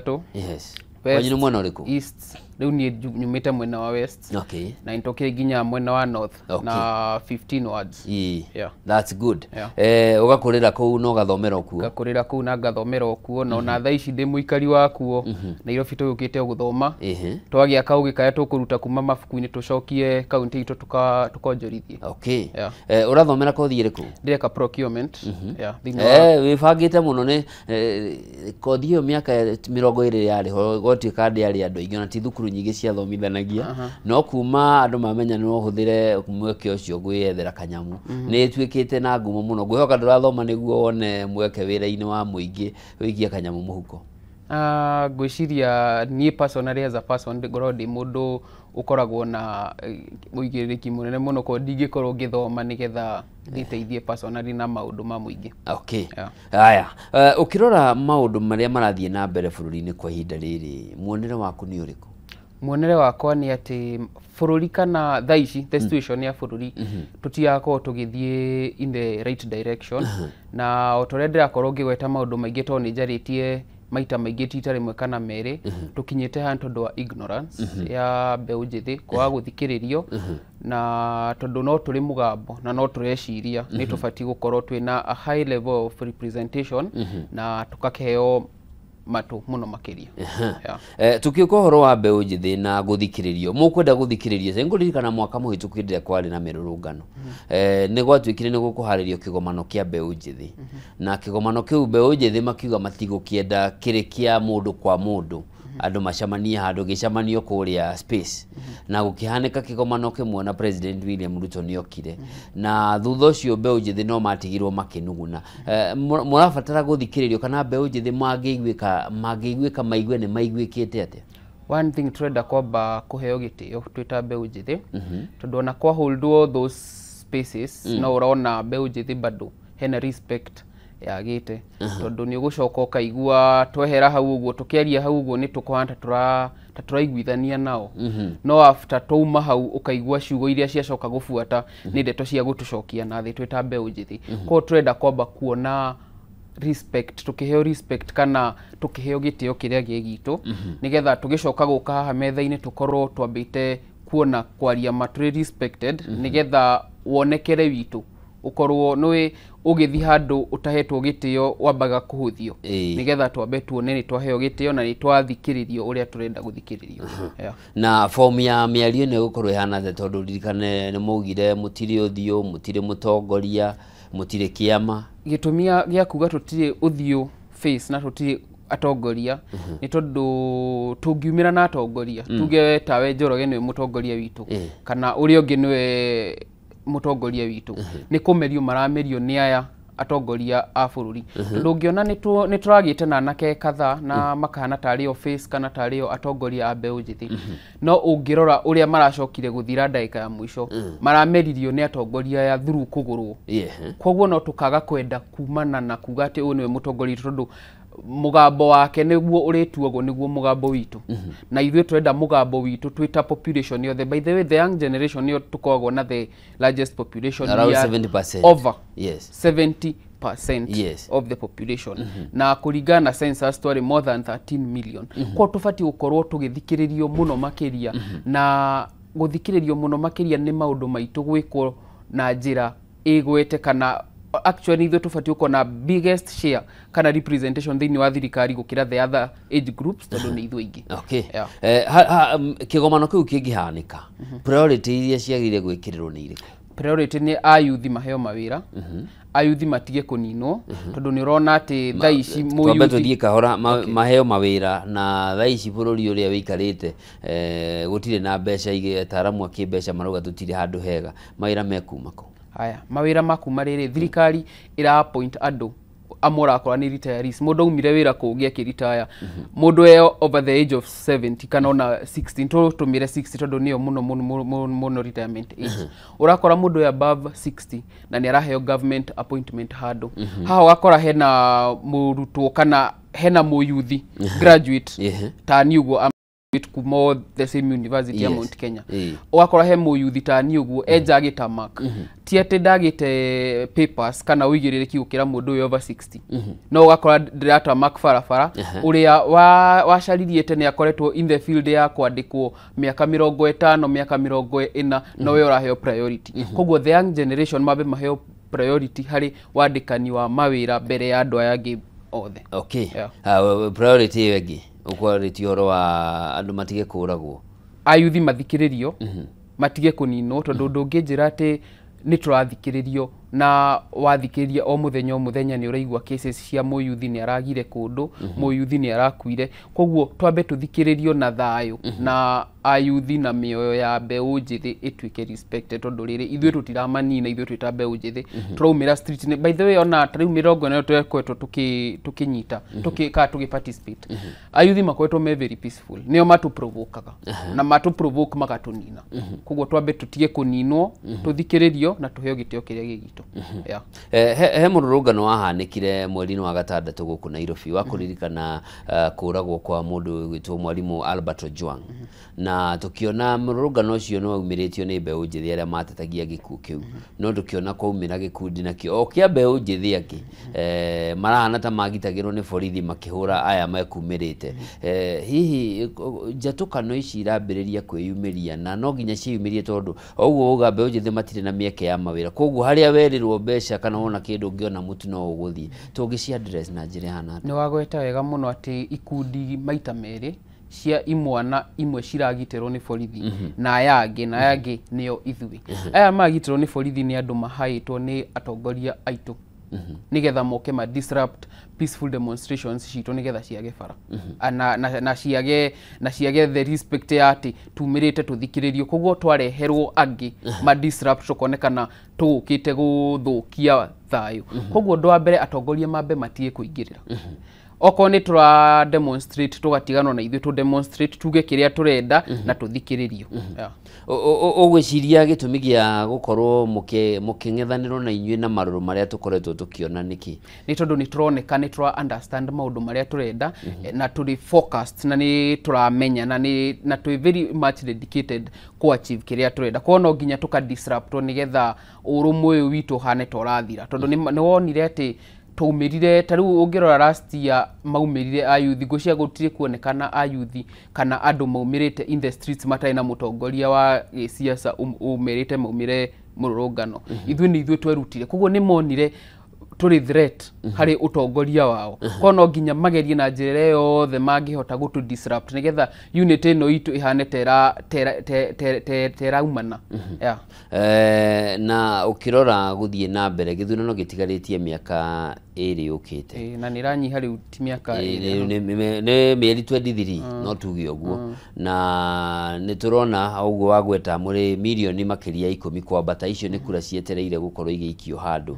Gatũ. Yes. West, Wanyu mwana uriku? East, rĩu niĩ nyumĩte mwena wa West. Okay. Na nitokire nginya mwena wa North. Okay. Na 15 wards. Yeah. That's good. Yeah. Ugakurira kuu no gathomera kuo? Ngakurira kuu na ngathomera kuo, na ona thaa ici ndĩ mũikari wa kuo. Nairobi tũgĩũkĩte gũthoma. Twagĩa kaũgĩ kaya tũkũruta kuma mabuku-inĩ tũcokie kaunti itũ tukonjorithie. Okay. Urathomera kothi iriku? Ndireka procurement. Wĩbangĩte mũno nĩ kothi ĩyo mĩaka 20 yarĩ ho gũtuĩka ndĩ andũ aingĩ na ti thukuru nyingĩ cia thomithanagia no kuma andũ mamenya no hũthĩre mweke ũcio gwĩethera kanyamu nĩ tuĩkĩte na ngumo mũno ngwĩhoka ndũrathoma nĩguo wone mweke wĩra-inĩ wa mũingĩ wĩgie kanyamu mũhuko. Ngwĩciria niĩ personally as a person ngorwo ndĩ mũndũ ukoragwo na ũigĩrĩrĩki mũnene mũno ko ndingĩkorwo ngĩthoma nĩgetha ngĩteithie personally na maũndũ ma mũingĩ. Okay. Haya, ukirora maũndũ marĩa marathiĩ na mbere bũrũri-inĩ kwa ihinda rĩrĩ muonere waku nĩ ũrĩkũ? Muonere wakwa nĩ atĩ bũrũri kana thaa ici the situation ya bũrũri tũtigakorwo tũgĩthiĩ in the right direction na o torĩa ndĩrakorwo ngĩgweta maũndũ maingĩ to nĩ njarĩtie maita maingĩ tita rĩmwe kana merĩ tukinyĩte handũ tondũ wa ignorance ya mbeũ njĩthĩ kwaga gũthikĩrĩrio na tondũ no tũrĩ mũgambo na no tũreciria nĩ tũbatiĩ gũkorwo twĩna a high level of representation na tukaheo matu muno makiria. Tukiuka horo wa mbeũ njĩthĩ na gũthikĩrĩrio mũkwenda gũthikĩrĩrio se ngũririkana mwaka mũhĩtũkire kwarĩ na mĩrũrũngano nĩ gwatuĩkire nĩ gũkũharĩrio kĩgomano kĩa mbeũ njĩthĩ na kĩgomano kĩu mbeũ njĩthĩ makiuga matigũkĩenda kĩrĩ kĩa mũndũ kwa mũndũ andũ macamanie handũ gĩcamanio kũrĩa space na gũkĩhanĩka kĩgomano kĩmwe na President William Ruto nĩokire na thutha ũcio mbeũ njĩthĩ no matigirwo makĩnuguna. Mũrabatara gũthikĩrĩrio kana mbeũ njĩthĩ mangĩiguĩka maigue nĩ maiguĩkĩte atĩa? One thing turenda kwamba kuheo gĩtĩo twĩta mbeũ njĩthĩ tondũ ona kwa holdwo those spaces no ũrona mbeũ njĩthĩ bado hena respect yagĩte tondũ nĩ ũgũcoka ũkaigua twehera hau ũguo tũkĩaria hau ũguo nĩ tũkũhana ta tũraiguithania nao no after twauma hau ũkaigua ciugo iria ciacoka gũbuata nĩ ndeto cia gũtũcokia na thĩ twĩta mbeũ njĩthĩ koguo turenda kwamba kuona respect tukiheo respect kana tukiheo gĩtĩo kĩrĩa gĩgitũ nigetha tũgĩcoka gũka haha metha-inĩ tũkorwo twambĩte kuona kwaria matũrĩ respected nigetha wonekere witũ ukorwo nĩ ũgĩthi handũ utahetwo gĩtĩo wambaga kũhũthio nigetha twambe tuone nĩ twaheo gĩtĩo na nĩ twathikĩrĩrio ũrĩa turenda gũthikĩrĩrio. Na form ya mĩario nĩ gũkorwo ihana atĩa tondũ ririkane nĩ maugire mũtirĩ ũthiũ mũtirĩ mũtongoria mũtirĩ kĩama? Gĩtũmi gĩa kuga tũtirĩ ũthiũ face na tũtirĩ atongoria nĩ tondũ tũngiumĩra na atongoria tuge tawe Njoroge nĩwe mũtongoria witũ kana ũrĩa ũngĩ nĩwe mũtongoria witũ nĩ kũmerio maramerio nĩ aya atongoria a bũrũri ndũngĩona nĩ tũragĩte na anake kadhaa na makahana tarĩ o face kana tarĩ o atongoria a mbeũ njĩthĩ no ũngĩrora ũrĩa maracokire gũthira ndagĩka ya mũico marameririo nĩ atongoria ya through kũgũrwo koguo no tũkaga kwenda kumana na kuga atĩ ũyũ nĩwe mũtongoria tondũ mugambo wake nĩguo ũrĩtuagwo nĩguo mugambo witũ na ithuĩ twenda mugambo witũ twĩta population yothe. By the way the young generation nĩyo tũkoragwo na the largest population around 70%. over 70% of the population na kũringana na census twarĩ more than 13 million kwa tũbatiĩ gũkorwo tũgĩthikĩrĩrio mũno makĩria na gũthikĩrĩrio mũno makĩria nĩ maũndũ maitũ gwĩkwo na njĩra ĩgwete kana actually ithuĩ tũbatiĩ gũkorwo na biggest share kana representation thĩinĩ wa thirikari gũkĩra the other age groups tondũ nĩ ithuĩ aingĩ. Okay. Kĩgomano kĩu kĩngĩhanĩka priority iria ciagĩrĩire gwĩkĩrĩrwo nĩ irĩkũ? Priority nĩ ayuthi maheo mawĩra ayuthi matige kũninwo tondũ nĩ ũrona atĩ thaa ici twambe tũthiĩ kahora maheo mawĩra na thaa ici bũrũri ũrĩa wĩikarĩte gũtirĩ na mbeca ataaramu a kĩmbeca marauga tũtirĩ handũ hega mawĩra mekuma kũ? Haya mawĩra makuma rĩrĩ thirikari ĩra appoint andũ amwe ũrakora nĩ retirees mũndũ aumire wĩra kũngĩ akĩretire mũndũ over the age of 70 kana ona 16 tũmire 60 tondũ nĩyo mũno retirement age ũrakora mũndũ above 60 na nĩ araheo government appointment handũ haha ũgakora hena mũrutwo kana hena mũyuthi graduate ta niugo kuma the same university ya Yes. Mount Kenya ugakora he muyuthi tani uguo enja agita mark ti ati ndagite papers kana uigirĩrĩki gukira mundu uyu over 60 no ugakora ndirata mark farafara uria wacaririe tene akoretwo in the field ya kwandikwo miaka 50 miaka 40 no we uraheo priority koguo the young generation mabe maheo priority hari wandikani wa mawira mbere ya andu aya angi othe. Okay. Priority wengi ukwarĩtie horo wa andu matige kũragwo ayuthi mathikĩrĩrio matige kũninwo tondũ ndũngĩnjĩra atĩ nĩ tũrathikĩrĩrio na wathikĩrĩria o mũthenya nĩ ũraigua cases cia mũyuthi nĩ aragire kũndũ mũyuthi nĩ arakuire koguo twambe tũthikĩrĩrio na thayũ na ayuthi na mĩoyo ya mbeũ njĩthĩ ĩtuĩke respected tondũ rĩrĩ ithuĩ tũtiramanina ithuĩ twĩta mbeũ njĩthĩ tũraumĩra street -inĩ. By the way ona tarĩu 40 twekwetwo tũkĩnyita tũgĩ participate ayuthi makoretwo me very peaceful nĩo matũprovokaga na matũprovoke magatũnina koguo twambe tũtige kũninwo tũthikĩrĩrio na tũheo gĩtĩo kĩrĩa gĩgitũ. He mũrũrũngano wahanĩkire mweri-inĩ wa gatandatũ gũkũ Nairobi wa kũririkana kũragwo kwa mũndũ wĩtwo mwarimũ Albert Ojwang na tukiona mũrũrũngano ũcio no umĩrĩtio nĩ mbeũ njĩthĩ arĩa matetagia gĩkuũ kĩu no tukiona kwaumĩra gĩkundi nakĩo o kĩa mbeũ njĩthĩ angĩ marahana ta magitagĩrwo nĩ borithi makĩhũra aya mekumĩrĩte. Hihi njatũkano ici irambĩrĩria kwĩyumĩria na no nginya ciĩyumĩrie tondũ ũguo uga mbeũ njĩthĩ matirĩ na mĩeke ya mawĩra koguo harĩa werirwo mbeca kana wona kĩndũ ũngĩona mũtu no ũgũthiĩ tũngĩci address na njĩra hana. Nĩ wagweta wega mũno atĩ ikundi maita merĩ cia imwana imwe ciragiterwo nĩ borithi na aya angĩ nĩo ithuĩ. Aya magiterwo nĩ borithi nĩ andũ mahaĩtwo nĩ atongoria aitũ nigetha moke ma disrupt peaceful demonstrations citũ nigetha ciage bara na ciage the respect ya ati tumĩrĩte tũthikĩrĩrio koguo twareherwo angĩ ma disrupt tũkonekana tũgũkĩte gũthũkia thayũ koguo ndwa mbere atongoria mambe matige kũingĩrĩra oko nĩ tũra demonstrate tũgatiganwo na ithuĩ tũ demonstrate tuge kĩrĩa tũrenda na tũthikĩrĩrio. Ũgwĩciria gĩtũmi gĩa gũkorwo mũkĩng'ethanĩrwo na inyuĩ na marũrũ marĩa tũkoretwo tũkĩona nĩkĩ? Nĩ tondũ nĩ tũroneka nĩ tũra understand maũndũ marĩa tũrenda na tũrĩ focused na nĩ tũramenya na tũĩ very much dedicated ku achieve kĩrĩa tũrenda koguo no nginya tũka disrupt nigetha ũrũmwe ũyũ witũ hane ta ũrathira tondũ nĩ wonire atĩ tũmĩrire tarĩu ũngĩrora last year maumĩrire ayuthi ngũcia gũtirĩ kuonekana ayuthi kana andũ maumĩrĩte in the streets matarĩ na mũtongoria wa siasa umĩrĩte maumĩre mũrũrũngano ithuĩ nĩ ithuĩ twerutire koguo nĩ monire tũrĩ threat harĩ ũtongoria wao koguo no nginya magerie na njĩra yothe mangĩhota gũtũ disrupt nigetha unit ĩno itũ ihane teraumana. Na ũkĩrora gũthiĩ na mbere gĩthurano gĩtigarĩtie mĩaka ĩrĩ yũkĩte na nĩ ranyiha rĩu ti mĩaka nĩ mĩeri 23 no tuge ũguo na nĩ tũrona ũguo wagweta mũrĩ milioni makĩria 10 kwambata icio nĩ kura cietereire gũkorwo igĩikio handũ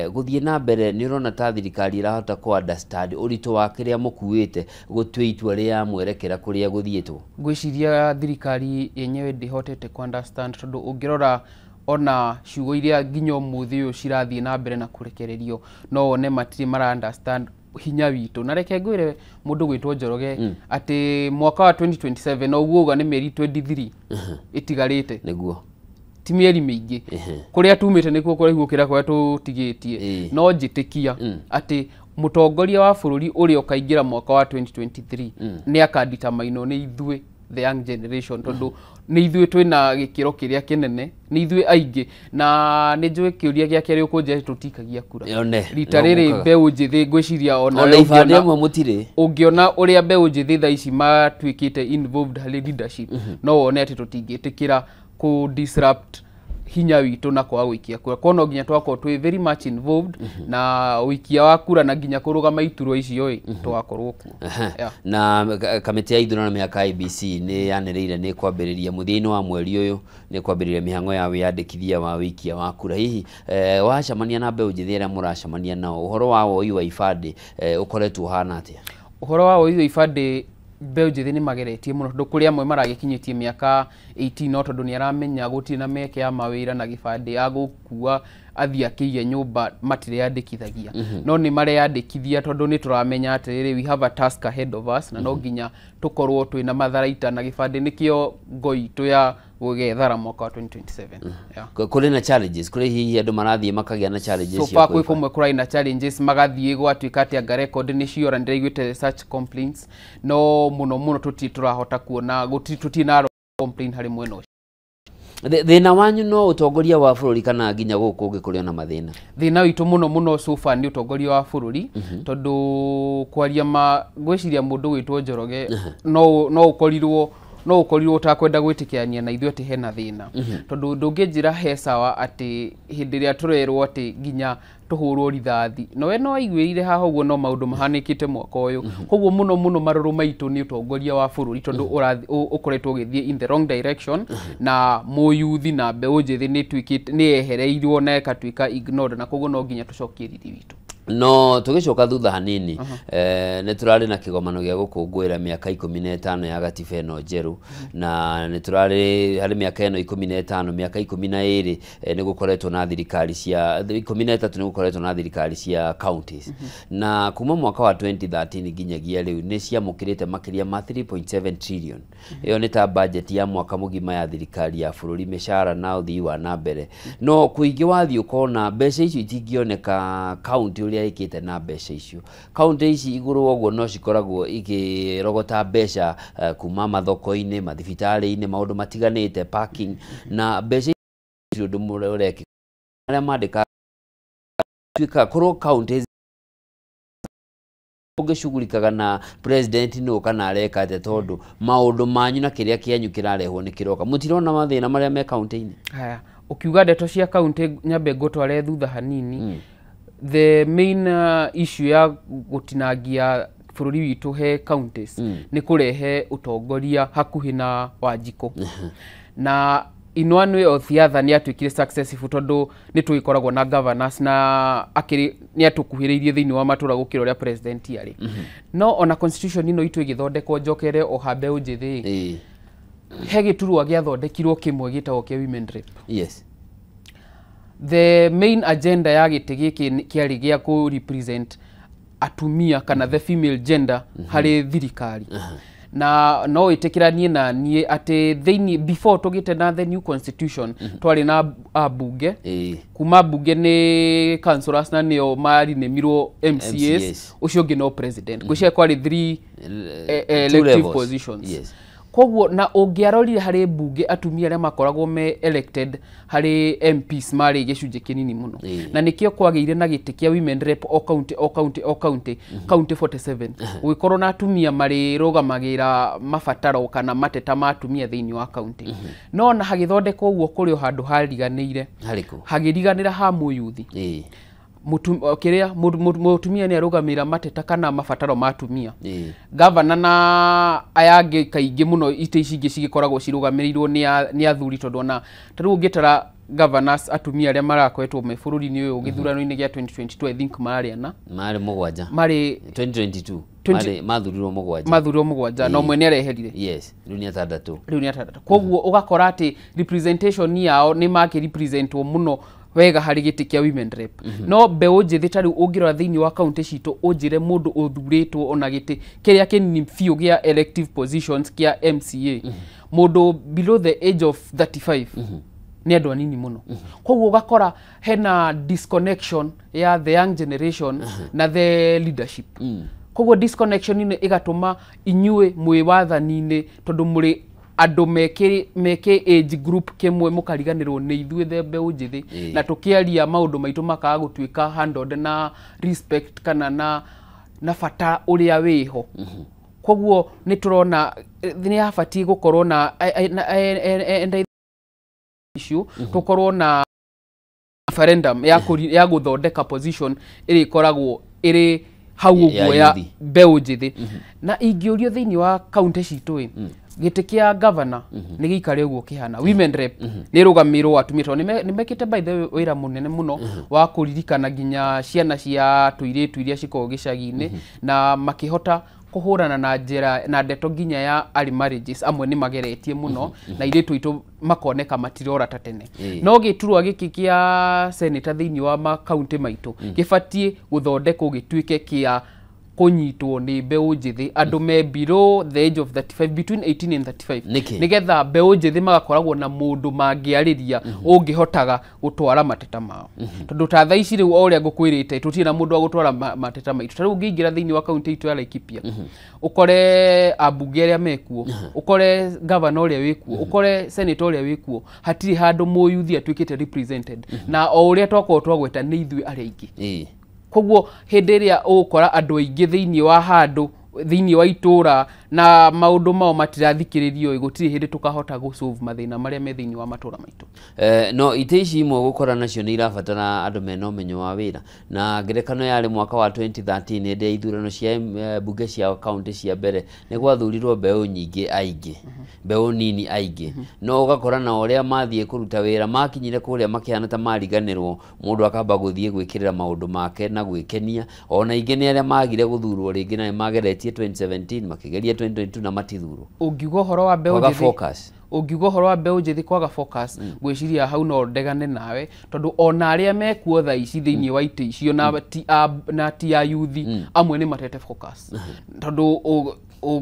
gũthiĩ na mbere nĩ ũrona ta thirikari irahota ku understand ũritũ wa kĩrĩa mũkuĩte gũtua itua rĩa mwerekera kũrĩa gũthiĩtwo. Ngwĩciria thirikari yenyewe ndĩhotete ku understand tondũ ũngĩrora ona ciugo iria nginya ũmũthĩ ũyũ cirathiĩ na mbere na kũrekererio no one matirĩ mara understand hinya witũ na reke ngwĩre mũndũ gwĩtwo Njoroge atĩ mwaka wa 2027 no uga nĩ mĩeri 23 ĩtigarĩte nĩguo ti mĩeri mĩingĩ kũrĩa tumĩte nĩkuo kũraihu gũkĩra kũrĩa tũtigĩtie no njĩtĩkia atĩ mũtongoria wa bũrũri ũrĩa ũkaingĩra mwaka wa 2023 nĩ akanditamainwo nĩ ithuĩ the young generation tondũ nĩ ithuĩ twĩna gĩkĩro kĩrĩa kĩnene nĩ ithuĩ aingĩ na nĩ njũĩ kĩũria gĩa kerĩ ũkũnjĩra tũtikagia kura rita rĩrĩ mbeũ njĩthĩ ngwĩciria ona ibande amwe mũtirĩ ũngĩona ũrĩa mbeũ njĩthĩ thaa ici matuĩkĩte involved harĩ leadership no wone atĩ tũtingĩtĩkĩra ku disrupt hinya witũ na kwa gũikia kura koguo no nginya twakorwo twĩ very much involved na ũikia wa kura na nginya kũrũgama iturwa icio tũgakorwo kuo. Na kamĩtĩ ya ithurano ya IEBC nĩ yanĩrĩire nĩ kwambĩrĩria mũthia-inĩ wa mweri ũyũ nĩ kwambĩrĩria mĩhang'o ya wĩyandĩkithia wa ũikia wa kura. Hihi wacemania na mbeũ njĩthĩ arĩa mũracemania nao ũhoro wa woi wa ibandĩ ũkoretwo ũhana atĩa? Ũhoro wa woi wa ibandĩ mbeũ njĩthĩ nĩ mageretie mũno tondũ kũrĩ amwe maragikinyĩtie mĩaka 18 no tondũ nĩ aramenya gũtirĩ na mĩeke ya mawĩra na gĩbandĩ agũkua athiĩ akĩige nyũmba matireyandĩkithagia no nĩ mareyandĩkithia tondũ nĩ tũramenya atĩrĩrĩ we have a task ahead of us na no nginya tũkorwo twĩna matharaita na gĩbandĩ nĩkĩo ngo itũ ya gũgethara mwaka wa 2027 kũrĩ na challenges kũrĩ hihi andũ marathiĩ makagĩa na challenges so far kwĩ kũmwe kũrĩ na challenges magathiĩ gwatuĩka atĩ anga record nĩ ciora ndĩraiguĩte such complaints no mũno tũtirahota kuona tũtirĩ na complaint harĩ mwena ũcio thĩna wanyu no ũtongoria wa bũrũri kana nginya gũkũ ũngĩkũrĩo na mathĩna thĩna witũ mũno so far nĩ ũtongoria wa bũrũri tondũ kwaria gwĩciria mũndũ gwĩtwo Njoroge no ũkorirwo utakwenda gwĩtĩkĩrania na ithuĩ atĩ hena thĩna tondũ ndũngĩnjĩra he sawa atĩ hĩndĩ ĩrĩa tũrerwo atĩ nginya tũhũrwo rithathi no we no aiguĩire haha ũguo no maũndũ mahanĩkĩte mwaka ũyũ koguo mũno marũrũ maitũ nĩ ũtongoria wa bũrũri tondũ ũkoretwo ũgĩthiĩ in the wrong direction na mũyuthi na mbeũ njĩthĩ nĩ yehereirwo na ĩkatuĩka ignored na koguo no nginya tũcokie riri witũ no tũgĩcoka thutha hanini nĩ tũrarĩ na kĩgomano gĩa gũkũngũĩra mĩaka 15 ya gatiba ĩno njerũ na nĩ tũrarĩ harĩ mĩaka ĩno 15 mĩaka 12 nĩ gũkoretwo na thirikari cia 13 nĩ gũkoretwo na thirikari cia counties na kuma mwaka wa 2013 nginyagia rĩu nĩ ciamũkĩrĩte makĩria ma 3.7 trillion ĩyo nĩ ta budget ya mwaka mũgima ya thirikari ya bũrũri mĩcara na ũthii wa na mbere no kũingĩ wathiĩ ũkona mbeca icio itingĩoneka county ũrĩa ĩkĩte na mbeca icio county ici igũrũ ũguo no cikoragwo ikĩrogota mbeca kuma mathoko-inĩ mathibitarĩ-inĩ maũndũ matiganĩte parking na mbeca icio ũndũ mũreke arĩa mandĩka tuĩka korwo counties ũngĩcugurikaga na president no kana areka ate tondũ maũndũ manyu na kĩrĩa kĩanyu kĩrarehwo nĩ kĩroka mũtirona mathĩna marĩa me county-inĩ haya ukiuga ndeto cia county nyambe ngũtware thutha hanini the main issue ya gũtinangia bũrũri witũ he counties nĩ kũrehe ũtongoria hakuhĩ na Wanjikũ na in one way or the other nĩ atuĩkire successful tondũ nĩ tũgĩkoragwo na governors na nĩ atũkuhĩrĩirie thĩinĩ wa matũra gũkĩra ũrĩa president arĩ no ona constitution ino itũ ĩgĩthondekwo njokere o ha mbeũ njĩthĩ he gĩturwa gĩathondekirwo kĩmwe gĩtagwo kĩa women rep yes the main agenda ya gĩtĩ gĩkĩ kĩarĩ gĩa kũ represent atumia kana the female gender harĩ thirikari na no ĩtĩkĩranie na niĩ atĩ thĩinĩ before tũgĩte na the new constitution twarĩ na ambunge kuma bunge nĩ councillors na nĩo marinĩmirwo MCAs ũcio ũngĩ no president gwĩciria kwarĩ 3 elective positions koguo na ũngĩarorire harĩ bunge atumia arĩa makoragwo me elected harĩ MPs marĩ gĩcunjĩ kĩnini mũno na nĩkĩo kwagĩire na gĩtĩ kĩa women rep o county 47 gũgĩkorwo na atumia marĩ rũgamagĩra mabataro kana mateta ma atumia thĩinĩ wa county no na hagĩthondekwo ũguo kũrĩ o handũ hariganĩire hagĩriganĩra ha mũyuthi mũtumia nĩ arũgamĩrĩra mateta kana mabataro ma atumia governor na aya angĩ kaingĩ mũno ite ici ingĩ cigĩkoragwo cirũgamĩrĩirwo nĩ athuri tondũ ona tarĩu ũngĩtara governors atumia arĩa marakoretwo me bũrũri-inĩ ũyũ gĩthurano-inĩ gĩa 2022 I think marĩ mũgwanja marĩ 2022 mathurirwo mũgwanja no mwe nĩ areherire yes rĩu nĩ atandatũ koguo ũgakora atĩ representation yao nĩ makĩ-representwo mũno wega harĩ gĩtĩ kĩa women rep no mbeũ njĩthĩ tarĩu ũngĩrora thĩinĩ wa county citũ ũnjĩre mũndũ ũthurĩtwo ona gĩtĩ kĩrĩa kĩnini biũ gĩa elective positions kĩa MCA mũndũ below the age of 35 nĩ andũ anini mũno koguo ũgakora hena disconnection ya the young generation na the leadership koguo disconnection ĩno ĩgatũma inyuĩ mwĩ wathani-inĩ tondũ mũrĩ andũ meke age group kĩmwe mũkariganĩrwo nĩ ithuĩ the mbeũ njĩthĩ na tũkĩaria maũndũ maitũ makaga gũtuĩka handled na respect kana na bata ũrĩa wĩho koguo nĩ tũrona nĩ habatiĩ gũkorwo na issue tũkorwo na referendum ya gũthondeka position ĩrĩa ikoragwo ĩrĩ hau ũguo ya mbeũ njĩthĩ na ingĩũrio thĩinĩ wa county citũ gĩtĩ kĩa governor nĩ gĩikare ũguo kĩhana women rep nĩ rũgamĩrĩrwo atumia tondũ nĩ mekĩte by the way wĩra mũnene mũno wa kũririkana nginya ciana cia tũirĩtu iria cikoragwo gĩcagi-inĩ na makĩhota kuhurana na njira na ndeto nginya ya early marriages amwe ni mageretie muno na iritu itu makoneka matirora ta tene no giturwa giki kia senator thiini wa ma county maitu gibatie guthondekwo gituike kia kunyitwo ni mbeu njithi andu me below the age of 35 between 18 and 35 nigetha mbeu njithi magakoragwo na mundu mangiariria ungihotaga gutwara mateta mao tondu ta thaa ici riu oria ngukwirite tutie na mundu wa gutwara mateta maitu tariu ngingira thiini wa county itu ya Laikipia ukore abunge aria mekuo ukore governor oria wikuo ukore senator oria wikuo hatiri handu muyuthi atwikite represented na o uria twagweta ni ithui aria ingi koguo hindi ria ukora andu aingi thiini wa handu thiini wa itura na maundu mao matirathikiririo gutiri hindi tukahota gu solve mathina maria me thiini wa matura maitu no iteici imwe gukora nacio ni irabatara andu mena umenyo wa wira na ngerekano yari mwaka wa 2013 ndi ithurano cia bunge cia county cia mbere ni gwathurirwo mbeu nyingi aingi mbeu nini aingi no ugakora na uria mathie kuruta wira makinyire kuria makiana ta mariganirwo mundu akamba guthie gwikirira maundu make na gwikenia ona ingi ni aria magire guthurwo ringi na mageretie 2017 makigeria 2022 na matithurwo ungiugo horo wa mbeu njithi focus ungiugo horo wa mbeu njithi kwaga focus gwiciria hau no ndegane nawe tondu ona aria mekuo tha ici thiini wa ite icio na ti ya youth amwe ni matete focus tondu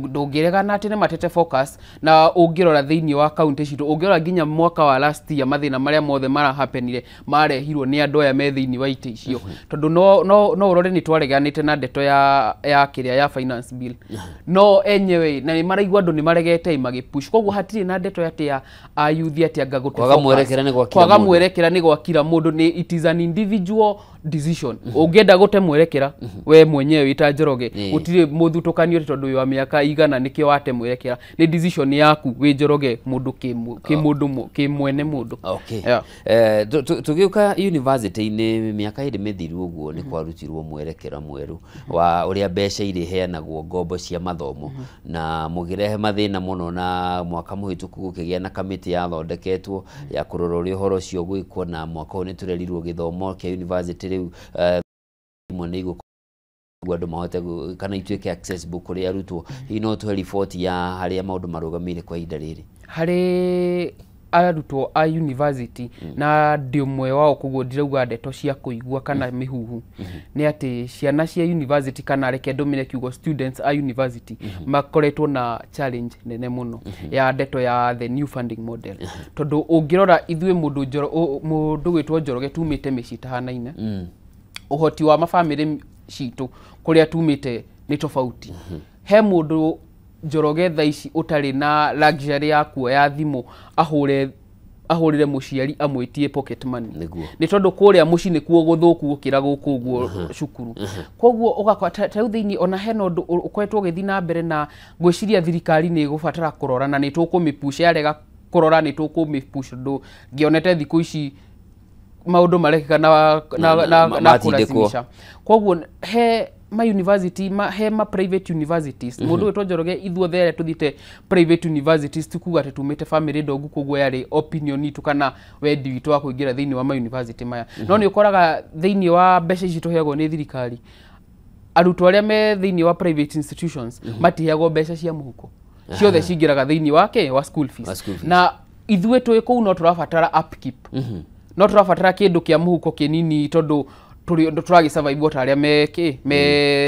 ndungirega ati ni matete focus na ungirora thiini wa county citu ungirora nginya mwaka wa last year mathina maria mothe mara happenire marehirwo ni andu aya me thiini wa ite icio tondu no urore ni twareganite na ndeto ya kiria ya finance bill no enyewe na ni maraigwa andu ni maregete magipush koguo hatiri na ndeto ati ya ayuthi ati anga gutu kwaga mwerekera ni gwakira mundu ni it is an individual decision ungenda gute mwerekera we mwenyewe ita Njoroge gutire muthutukanio tondu wa miaka igana nikio wate mwerekera ni decision yaku we Njoroge mundu ki mwene mundu okay tugiuka university ni miaka iri mithiru uguo ni kwarutirwo mwerekera mweru wa uria mbeca iri heanagwo ngombo cia mathomo na mugirehe mathina muno na mwaka muhituku gukigia na kamiti ya thondeketwo ya kurora uria horo cio gwikwo na mwaka ni turerirwo githomo kia university riu mone igo andu mahote kana ituike accessible kuri arutwo ino to report ya haria maundu marugamire kwa ihinda riri hari arutwo a university na ndiumwe wao kuguo ndirauga ndeto cia kuigua kana mihuhu ni ati ciana cia university kana reke ndomire kiugo students a university makoretwo na challenge nene muno ya ndeto ya the new funding model tondu ungirora ithue mundu gwitwo Njoroge tumite micita hanaine uhoti wa mafamily citu kuria tumite ni tofauti he mundu Njoroge tha ici utari na luxury ya kuoya thimu ahurire muciari amwitie pocket money ni tondu kuria muci ni kuo guthuku gukira guku guo cukuru koguo ugakora ta thiini ona heno ndu ukwetwo githi na mbere na gwiciria thirikari ni gubatara kurora na ni tukumipusha yarega kurora ni tukumipusha ndu ngionete thiku ici maundu marekeka na kurasimisha koguo he ma university he ma private universities mundu wetwo Njoroge ithuo there tuthite private universities tukuga tumite family dogu koguo yari opinion itu kana wendi witu wa kuingira thiini wa ma university maya no ni ukoraga thiini wa mbeca ici tuheagwo ni thirikari arutwo aria me thiini wa private institutions matiheagwo mbeca cia muhuko ciothe cingiraga thiini wa school fees na ithuo twi no turabatara upkeep no turabatara kindu kia muhuko kinini tondu turagi survive what aria me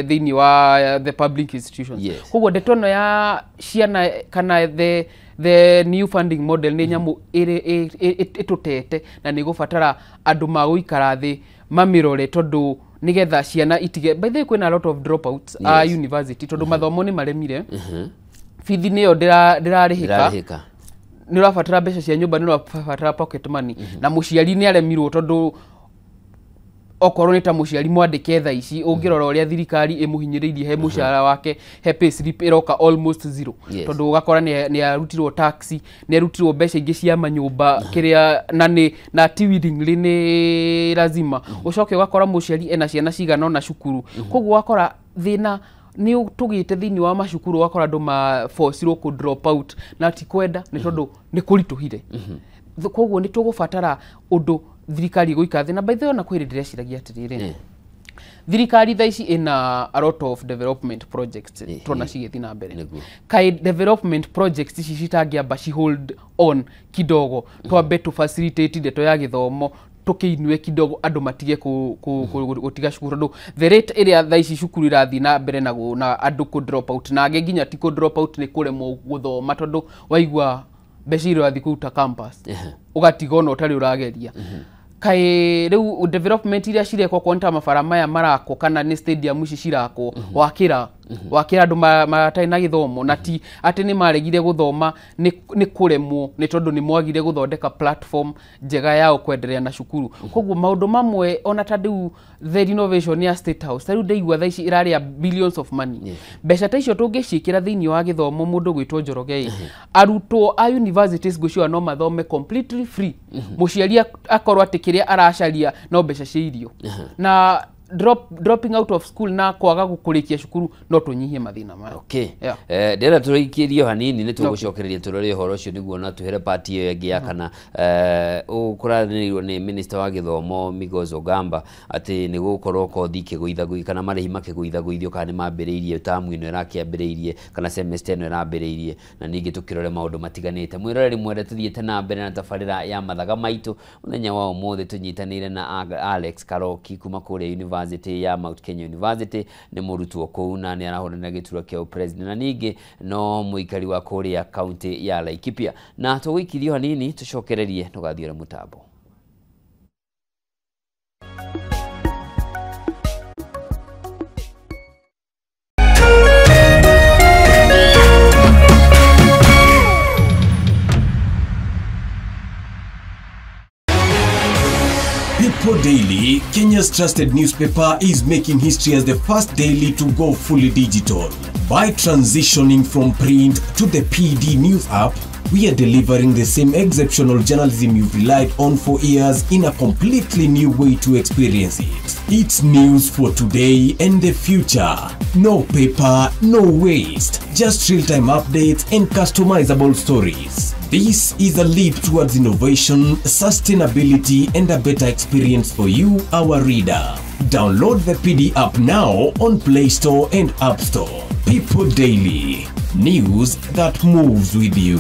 thiini wa the public institutions koguo ndetono ya ciana kana the new funding model ni nyamu itutete na ni gubatara andu maguikara thi mamirore tondu nigetha ciana itige by the way kwina a lot of dropouts at university tondu mathomo ni maremire fithi niyo ndirarihika ni urabatara mbeca cia nyumba ni urabatara pocket money na muciari ni aremirwo tondu okorwo ni ta muciari mwandike tha ici ungirora uria thirikari imuhinyiririe he mushara wake he pay slip iroka almost zero tondu ugakora ni arutirwo taxi ni arutirwo mbeca ingi cia manyumba kiria na ti willingly ni lazima ucoke ugakora muciari ena ciana cigana na cukuru koguo ugakora thina ni tugite thiini wa macukuru wakora andu ma force ku drop out na ti kwenda ni tondu ni kurituhire koguo ni tugubatara undu thirikari guika thi na by the way na kwirindire ciragia atiriri thirikari tha ici ina a lot of development projects tuna cigithi na mbere kai development projects ici citangiamba ci hold on kidogo twambe tu facilitate ndeto ya githomo tukiinue kidogo andu matige gutiga cukuru ndu the rate area tha ici cukuru irathi na mbere na andu ku drop out na nginya ti ku drop out ni kuremwo guthoma tondu waigua beciro athi kuta campus ugatigona utari urageria kai riu development iria cirekwo kwonta mabara maya marako kana ni stadium ici cirako wakira andu matai na githomo na ti ati ni maregire guthoma ni kuremwo ni tondu ni mwagire guthondeka platform njega yao kwenderea na cukuru koguo maundu mamwe ona tandu the renovation ya State House riu ndeigua tha ici iraria billions of money mbeca ta icio tungicikira thiini wa githomo mundu gwitwo Njoroge arutwo a universities gucio no mathome completely free muciari akorwo ati kiria aracaria no mbeca cia irio na dropping out of school na kwaga gukurikia cukuru no tunyihie mathina maya okay ndera turikirio hanini ni tugucokereria turore horo cio niguo na tuhere party iyo yangi ya kana ukuranirwo ni minister wa githomo Migos Ogamba ati ni gukorwo kothi kiguitha kana marihi makiguitha guithio kana ni mambiriirie tamu ino irakiambiriirie kana semester ino irambiriirie na ningi tukirore maundu matiganite mwiroreri mwere tuthiete na mbere na tabarira ya mathaga maitu muthenya wa umuthi tunyitanire na Alex Karoki kuma kure university ya Mount Kenya University ni murutwo kuu na ni arahorana giturwa kia president na ningi no muikari wa Kuria county ya Laikipia na tugikirio hanini tucokererie tugathiore mutambo. People Daily, Kenya's trusted newspaper, is making history as the first daily to go fully digital. By transitioning from print to the PD News app, we are delivering the same exceptional journalism you've relied on for years in a completely new way to experience it. It's news for today and the future. No paper, no waste. Just real-time updates and customizable stories. This is a leap towards innovation, sustainability, and a better experience for you, our reader. Download the PD app now on Play Store and App Store. People Daily. News that moves with you.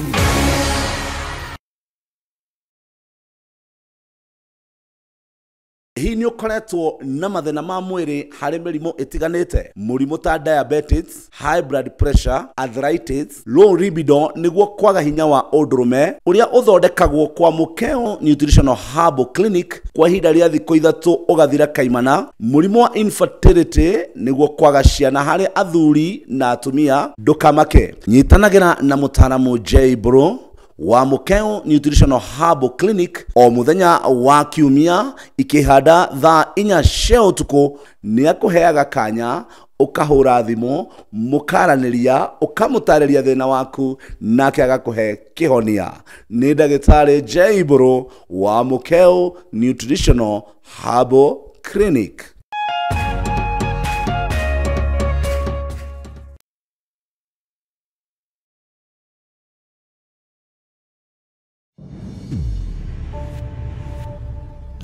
Hii ni ukoretwo na mathina ma mwiri hari mirimo itiganite murimo ta diabetes, high blood pressure, arthritis, low libido niguo kwaga hinya wa undurume uria uthondekagwo kwa Mukeo Nutritional Herbal Clinic kwa ihinda ria thikũ 3 ugathira kaimana. Murimo wa infertility niguo kwaga ciana hari athuri na atumia ndukamake. Nyitanagira na mutaramu J Bro wa Mukeo Nutritional Herbal Clinic o muthenya wa kiumia ikihanda thaa 4 cia utuku ni akuheaga kanya ukahura thimo mukaraniria ukamutariria thina waku nake agakuhe kihonia. Ni ndagitari J Bro wa Mukeo Nutritional Herbal Clinic.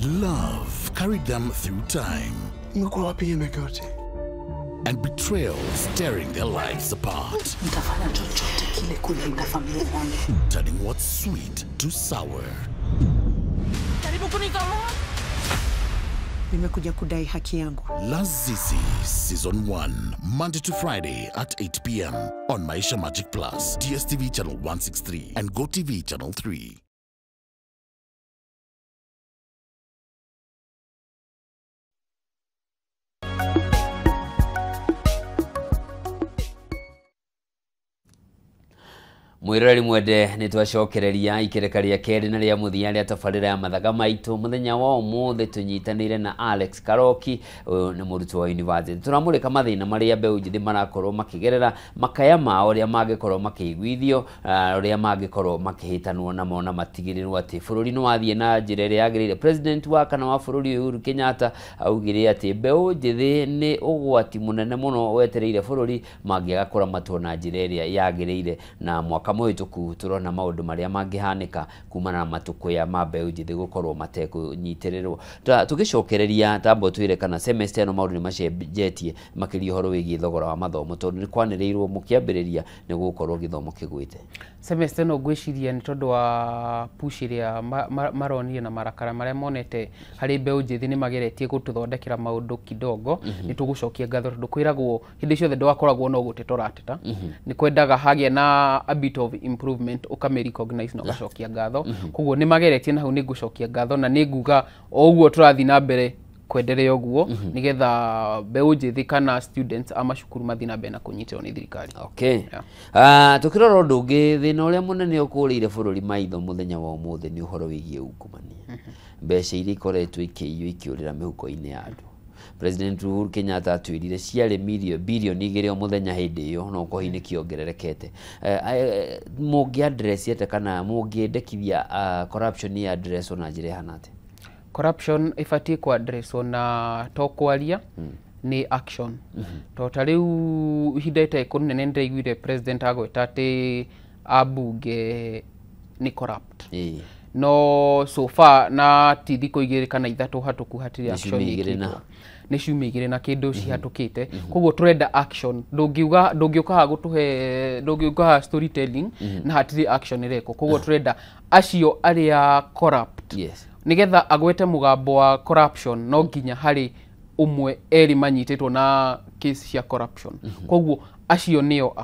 Love carried them through time. And betrayal tearing their lives apart. Turning what's sweet to sour. Nimekuja kudai haki yangu. Lazizi Season 1, Monday to Friday at 8 p.m. on Maisha Magic Plus, DSTV channel 163 and GoTV channel 3. Mwirori mwende ni twacokereria ikereka ria keri na ria muthia ria tabarira ya mathaga maitu muthenya wa umuthi tunyitanire na Alex Karoki ni murutwo wa university. Turamurika mathina maria mbeu njithi marakorwo makigerera makaya mao ria magikorwo makiguithio ria magikorwo makihitanwo na mona matigirirwo ati bururi ni wathie na njira ria yagirire. President wa kana wa bururi Uhuru Kenyatta augire ati mbeu njithi ni ugwati munene muno wetereire bururi mangiaga kuramatuo na njira ria yagirire na mwaka mwaka muhituku turona maundu maria mangihanika kumana na matuko ya mabeu njithi gukorwo matekunyitirĩrwo tugicokereria tambo twire kana semester no maundu ni macenjetie makiria horo wigi thogora wa mathomo tondu ni kwanĩrĩirwo mukiambĩrĩria ni gukorwo githomo kigwite semester no gwiciria ni tondu wa push iria maronire na marakara maria monete hari mbeũ njithi ni mageretie gututhondekera maundu kidogo ni tugucokia ngatho tondu kwiragwo hindi ciothe ndwakoragwo no gutetorateta ni kwendaga hagie na a bit of improvement ukame recognize no gacokia ngatho koguo ni mageretie na hau ni gucokia ngatho na ni nguga oguo turathi na mbere kwenderea oguo nigetha mbeũ njithi kana students ama cukuru mathi na mbere na kunyitwo ni thirikari. Okay. Tukirora undu ungi thina uria munene ukurire bururi maitho muthenya wa umuthi ni uhoro wigie ungumania mbeca iria ikoretwo ikiurira mihuko-ini ya andu. President Uhuru Kenyatta atwirire ciarĩ bilioni 2 muthenya hindi iyo no kohini kiongererekete. Mungi address yete kana mungi ndekithia corruption ya address ona njire hanate. Corruption ifati ku address ona to kwaria ni action. To tariu hidete kunene ndiguire president agweta ati abunge ni corrupt. No so far na tithiko igiri kana ithatu hatuku hatiri action ikitwo ni ciumia igiri na kindu cihatukite koguo turenda action ndungiuka gutuhe ndungiuka storytelling na hatiri action ireko koguo turenda acio aria corrupt nigetha agwete mugambo wa corruption no nginya hari umwe eri manyititwo na case cia corruption koguo acio nio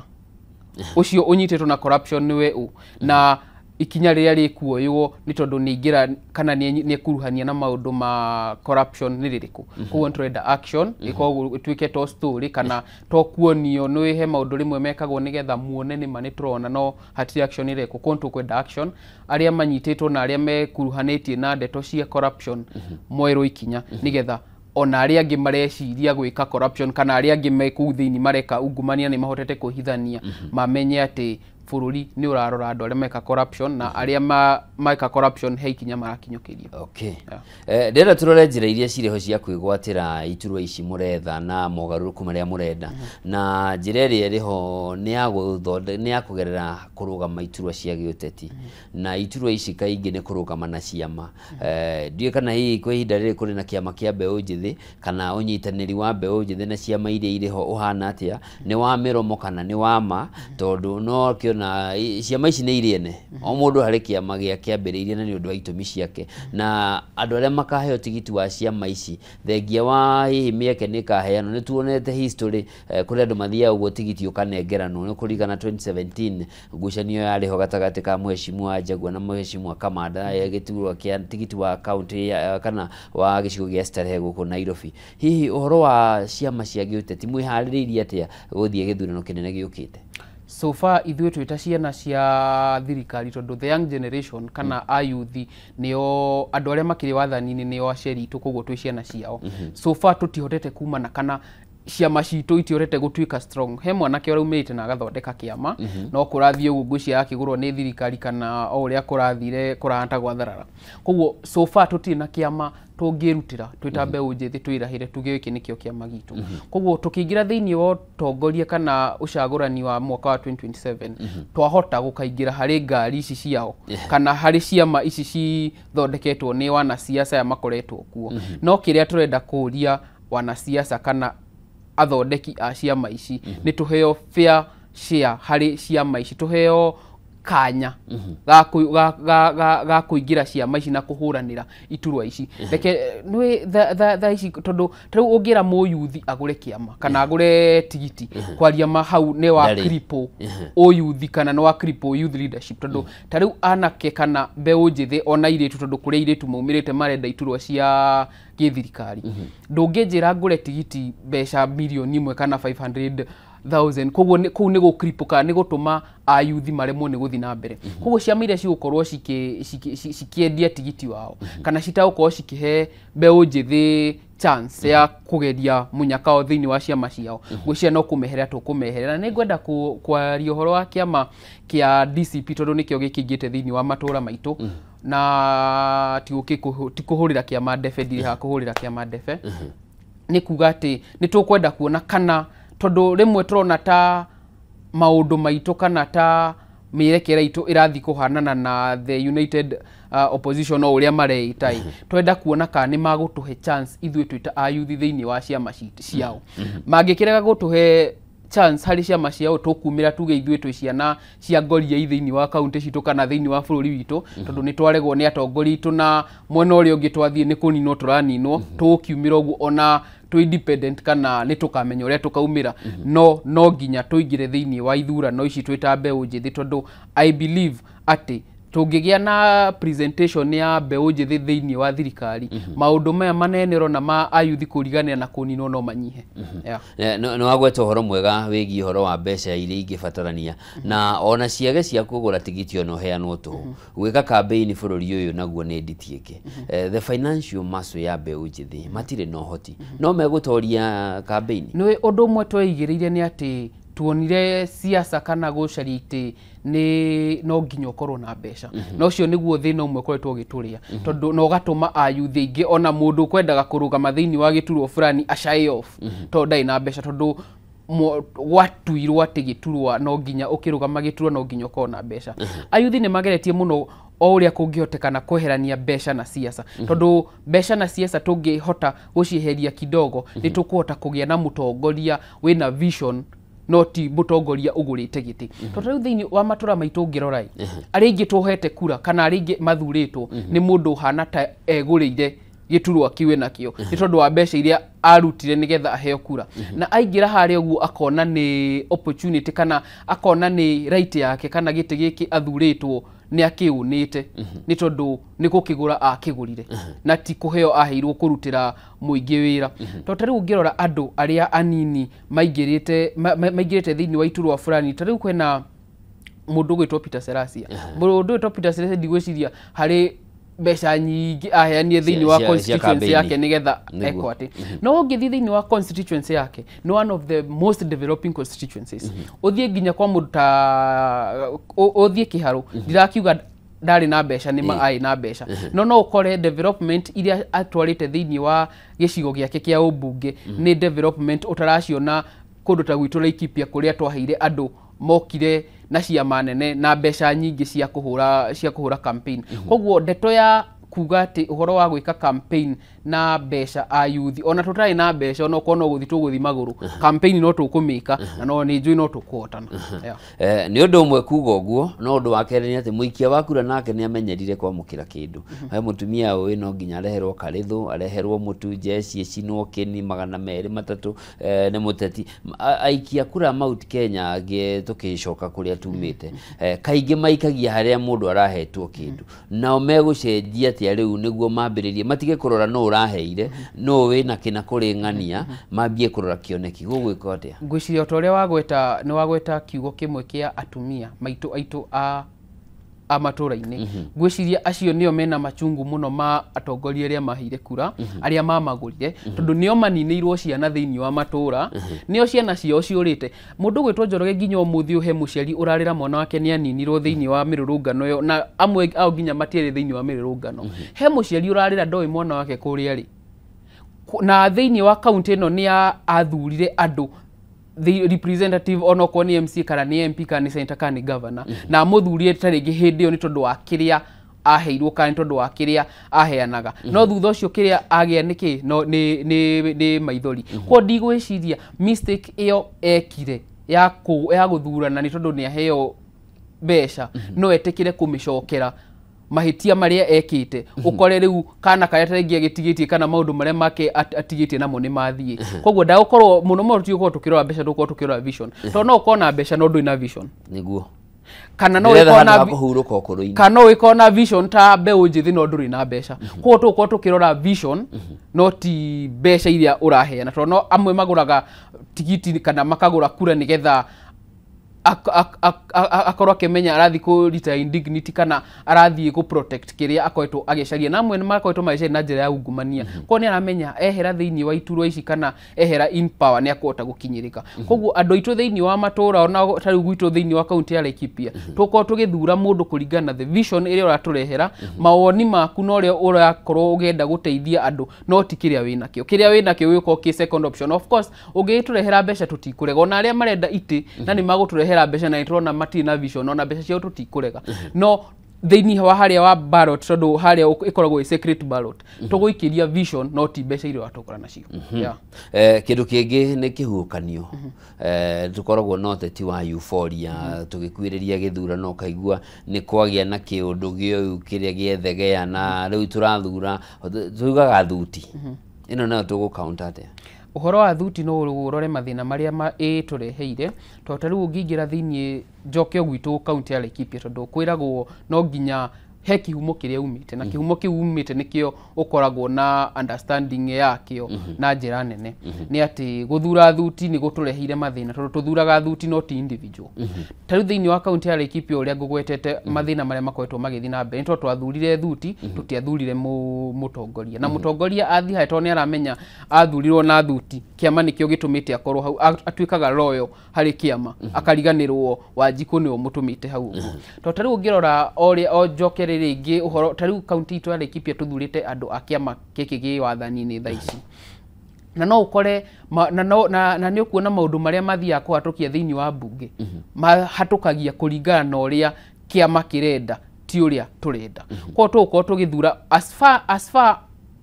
ucio unyitetwo na corruption niwe na ikinya riria rikuoywo ni tondu ningira kana ni kuruhania na maundu ma corruption ni ririku koguo turenda action ikoguo itwike to story kana to kuonio no he maundu rimwe mekagwo nigetha muone ni mani turona no hatiri action ireko kontu kwenda action aria manyititwo na aria mekuruhanetie na ndeto cia corruption moero ikinya nigetha ona aria angi mareciria gwika corruption kana aria angi meku thiini mareka ungumania ni mahotete kuhithania mamenye ati bururi ni urarora andu aria meka corruption na aria meka corruption he ikinya marakinyukiria. Okay. Ndera turore njira iria cireho cia kwigwatira iturwa ici muretha na mogaruruku maria murenda na njira iria riho ni ya kugerera kurugama iturwa cia giuteti na iturwa ici kaingi ni kurugama na ciama. Ndiye kana hii kwa ihinda riri kuri na kiama kia mbeũ njithi kana unyitaniri wa mbeũ njithi na ciama iria iriho uhana atia ni wa miromo kana ni wa ma tondu no na ciama ici ni iriene o mundu hari kiama gia kiambiriirie na ni undu wa itumi ciake na andu aria makaheo tigiti wa ciama ici thengia wa hihi mieke ni kaheano ni tuonete history kuri andu mathia uguo tigiti ukanengeranwo ni kurigana 2017 ngucanio yariho gatagati ka mheshimiwa Njagua na mheshimiwa Kamanda giturwa kia tigiti wa county kana wa gicigo gia Starehe guku Nairobi. Hihi uhoro wa ciama cia giuteti mwihaririirie atia guthie githurano kinene giukite? So far ithuĩ twita ciana cia thirikari tondu the young generation kana ayuthi nio andu aria makiri wathani-ini nio aceri itu koguo twi ciana ciao. So far tutihotete kumana kana ciama citu itiorete gutuika strong he mwanake uraumite na agathondeka kiama no kurathie uguo ngwiciria akigurwo ni thirikari kana o uria kurathire kurahata gwatharara koguo so far tutina kiama tungirutira twita mbeũ njithi twirahire tuge iki nikio kiama gitu koguo tukiingira thiini wa tongoria kana ucagurani wa mwaka wa 2027 twahota gukaingira hari ngari ici ciao kana hari ciama ici cithondeketwo ni wana siasa ya makoretwo kuo no kiria turenda kuria wana siasa kana athondeki a ciama ici ni tuheo fair share hari ciama ici tuheo kanya ga kuingira ciama ici na kuhuranira iturwa ici reke nwe tha ici tondu tariu ungira muyuthi agure kiama kana agure tigiti kwaria ma hau ne wa kripo o yuthi kana no wa kripo youth leadership tondu tariu anake kana mbeũ njithi ona iritu tondu kuri iritu maumirite marenda iturwa cia githirikari ndunginjira ngure tigiti mbeca milioni 1 kana 500,000 koguo kuu ni gukripuka ni gutuma ayuthi maremwo ni guthi na mbere koguo ciama iria cigukorwo cikiendia tigiti wao kana citaukorwo cikihe mbeũ njithi chance ya kugeria munyakao thiini wa ciama ciao gwiciria no kumeherera tukumeherera ni ngwenda kwaria uhoro wa kiama kia DCP tondu nikio gikingite thiini wa matura maitu na tikuhurira kiama ndefe ndiri ha kuhurira kiama ndefe ni kuga ati ni tukwenda kuona kana tondu rimwe turona ta maundu maitu kana ta mirekera itu irathi kuhanana na the United Opposition o uria mareitai twenda kuona kana ni magutuhe chance ithuĩ twita ayuthi thĩinĩ wa ciama ciao mangĩkĩrega gũtuhe chance hari ciama ciao tukumira tuge ithuĩ twĩ ciana cia ngoria thĩinĩ wa kaunti citũ kana thĩinĩ wa bũrũri witũ tondũ nĩ twaregwo nĩ atongoria itũ na mwena ũrĩa ũngĩ twathiĩ nĩ kũninwo tũraninwo tũkiumira ũguo ona tũ independent kana nĩ tũkamenya ũrĩa tũkaumĩra no nginya tũingĩre thĩinĩ wa ithurano ici twĩta mbeũ njĩthĩ tondũ I believe atĩ tũngĩgĩa na presentation ya mbeũ njĩthĩ thĩinĩ wa thirikari maũndũ maya manene rona ma ayuthi kũriganĩra na kũninwo no manyihe no wagweta ũhoro mwega wĩgiĩ ũhoro wa mbeca iria ingĩbatarania na ona ciage cia kũgũra tigiti ono heanwo tũhũ gwĩka campaign bũrũri ũyũ naguo nĩ nditiĩke the financial muscle ya mbeũ njĩthĩ matirĩ na ũhoti no megũtoria campaign nĩ ũndũ ũmwe tweigĩrĩire nĩ atĩ tuonire siasa kana gũcaria itĩ ni no nginya ũkorwo na mbeca no cio nĩguo thĩna ũmwe koretwo gĩtũrĩa tondũ no gatũma ayuthi aingĩ ona mũndũ kwendaga kũrũgama thĩinĩ wa gĩturwa fulani shy off tondũ ndarĩ na mbeca tondũ watuirwo atĩ gĩturwa no nginya ũkĩrũgama gĩturwa no nginya ũkorwo na mbeca ayuthi nĩ mageretie mũno o ũrĩa kũngĩhotekana kweherania mbeca na siasa tondũ mbeca na siasa tũngĩhota gũcieheria kidogo nĩ tũkũhota kũgĩa na mũtongoria wĩna vision no ti mũtongoria ũgũrĩte gĩtĩ tondũ rĩu thĩinĩ wa matũra maitũ ũngĩrora arĩa aingĩ tũhete kura kana arĩa aingĩ mathurĩtwo nĩ mũndũ hana ta egũrĩire gĩturwa kiwe nakĩo nĩ tondũ wa mbeca iria arutire nĩgetha aheo kura na aingĩra harĩa ũguo akona nĩ opportunity kana akona nĩ right yake kana gĩtĩ gĩkĩ athurĩtwo nĩ akĩunĩte nĩ tondũ nĩ gũkĩgũra akĩgũrire na ti kũheo aheirwo kũrutĩra mũingĩ wĩra tondũ rĩu ũngĩrora andũ arĩa anini maingĩrĩte thĩinĩ wa iturwa fulani ta rĩu kwĩna mũndũ ũgwĩtwo Peter Serasia mũndũ ũgwĩtwo Peter Serasia ndigwĩciria harĩ mbeca nyingĩ aheanie thĩinĩ wa constituency yake nĩgetha eko atĩ no ũngĩthiĩ thĩinĩ wa constituency yake no one of the most developing constituencies ũthiĩ nginya kwa mũndũ ta ũthiĩ Kĩharũ ndirakiuga ndarĩ na mbeca nĩ maĩ na mbeca no ũkore development iria atwarĩte thĩinĩ wa gĩcigo gĩake kĩa ũmbunge nĩ development ũtaraciona kũndũ ta gwitũ Laikipia kũrĩa twaheire andũ mokire na ciama nene na mbeca nyingĩ cia kuhura campaign koguo ndeto ya kuga atĩ ũhoro wa gwĩka campaign na mbeca ayuthi ona tũtarĩ na mbeca ona ũkorwo no gũthi tũgũthi magũrũ campaign no tũkũmĩka na no nĩ njũĩ no tũkũhotana nĩ ũndũ ũmwe kuga ũguo no ũndũ wa kerĩ nĩ atĩ mũikia wa kura nake nĩ amenyerire kwamũkĩra kĩndũ he mũtumia ũyũ no nginya areherwo karĩthũ areherwo mũtu njeci ĩcinwo kĩni 200 300 nĩ mũteti aikia kura Mount Kenya angĩ tũkĩcoka kũrĩa tumĩte kaingĩ maikagia harĩa mũndũ arahetwo kĩndũ nao megũcenjia atĩ rĩu nĩguo mambĩrĩrie matige kũrora no ũraheire no wĩna kĩna kũrĩng'ania mambie kũrora kĩoneki gũgwĩka atĩa ngwĩciria ta ũrĩa nĩ wagweta kiugo kĩmwe kĩa atumia maitũ aitũ a matũra-inĩ ngwĩciria acio nĩo mena machungu mũno ma atongoria arĩa maheire kura arĩa mamagũrire tondũ nĩo maninĩirwo ciana thĩinĩ wa matũra nĩo ciana ciao ciũrĩte mũndũ gwĩtwo Njoroge nginya ũmũthĩ ũhe mũciari ũrarĩra mwana wake nĩ aninirwo thĩinĩ wa mĩrũrũngano ĩyo na amwe ao nginya matiarĩ thĩinĩ wa mĩrũrũngano he mũciari ũrarĩra ndoĩ mwana wake kũrĩa rĩ na thĩinĩ wa kaunti ĩno nĩ athurire andũ the representative onoko ni MC kana ni MP kana ni senator kana ni governor na mũthurire tarĩngĩ hĩndĩ ĩyo nĩ tondũ wa kĩrĩa aheirwo kana nĩ tondũ wa kĩrĩa aheanaga no thutha ũcio kĩrĩa agĩa nĩkĩ no nĩ maithori kwa ndigwĩciria mistake ĩyo ekire ya gũthurana nĩ tondũ nĩ aheo mbeca no etĩkĩre kũmĩcokera mahitia marĩa ekĩte ukore rĩu kana karĩa tarĩngĩ agĩtigĩtie kana maũndũ marĩa make atigĩtie namo nĩ mathiĩ koguo ndagũkorwo mũno mũno tũgũkorwo tukĩrora mbeca tũgũkorwo tukĩrora vision to no ũkorwo na mbeca no ndũrĩ na vision nĩguo kana no ĩkorwo na vision ta mbeũ njĩthĩ no ndũrĩ na mbeca koguo tũgũkorwo tukĩrora vision no ti mbeca iria ũraheana to no amwe magũraga tigiti kana makagũra kura nĩgetha akorwo akĩmenya arathi kũ retire dignity kana arathi kũ protect kĩrĩa akoretwo agĩcaria na amwe makoretwo magĩcaria na njĩra ya ungumania ko nĩ aramenya ehera thĩinĩ wa iturwa ici kana ehera in power nĩ akũhota gũkinyĩrĩka koguo andũ aitũ thĩinĩ wa matũra ona tarĩ gwitũ thĩinĩ wa kaunti ya Laikipia tũkorwo tũgĩthura mũndũ kũringana na the vision ĩrĩa ũratũrehera mawoni maku no ũrĩa ũrakorwo ũgenda gũteithia andũ no ti kĩrĩa wĩnakĩo gĩkorwo kĩ second option of course ũngĩtũrehera mbeca tũtikũrega ona arĩa marenda itĩ na nĩ magũtũrehera tũrehera mbeca na nĩtũrona matirĩ na vision ona mbeca ciao tũtikũrega no thĩinĩ wa harĩa wa ballot tondũ harĩa ĩkoragwo secret ballot tũgũikĩria vision no ti mbeca iria watũkora nacio kĩndũ kĩngĩ nĩ kĩhuhũkanio tũkoragwo na ũteti wa euphoria tũgĩkuhĩrĩria gĩthurano kaigua nĩ kwagĩa na kĩũndũ gĩoyu kĩrĩa gĩethegea na rĩu tũrathura tugaga thuti ĩno nayo tũgũkaunta atĩa uhoro wa thuti no urore mathina maria tũreheire to ta rĩu ũngĩingĩra thĩinĩ njoke gwitũ kaunti ya Laikipia tondũ kwĩragwo no nginya he kihumo kĩrĩa umĩte na kihumo kĩu umĩte nĩkĩo ũkoragwo na understanding yakĩo na njĩra nene nĩ atĩ gũthura thuti nĩ gũtũreheire mathĩna tondũ tũthuraga thuti no ti individual ta rĩu thĩinĩ wa kaunti ya Laikipia ũrĩa ngũgwetete mathĩna marĩa makoretwo magĩthiĩ na mbere nĩ tondũ twathurire thuti tũtiathurire mũtongoria na mũtongoria athi hae tondũ nĩ aramenya athurirwo na thuti kĩama nĩkĩo gĩtũmĩte akorwo hau atuĩkaga loyal harĩ kĩama akariganĩrwo Wanjikũ nĩwe mũtũmĩte hau to ta rĩu ũngĩrora o njokere rĩngĩ uhoro ta rĩu kaunti itũ ya Laikipia tũthurĩte andũ a kĩama gĩkĩ gĩ wathani-inĩ thaa ici na no ũkore na nĩ ũkuona maũndũ marĩa mathiaga kũhatũkia thĩinĩ wa mbunge mahatũkagia kũringana na ũrĩa kĩama kĩrenda ti ũrĩa tũrenda kwa tũkorwo tũgĩthura as far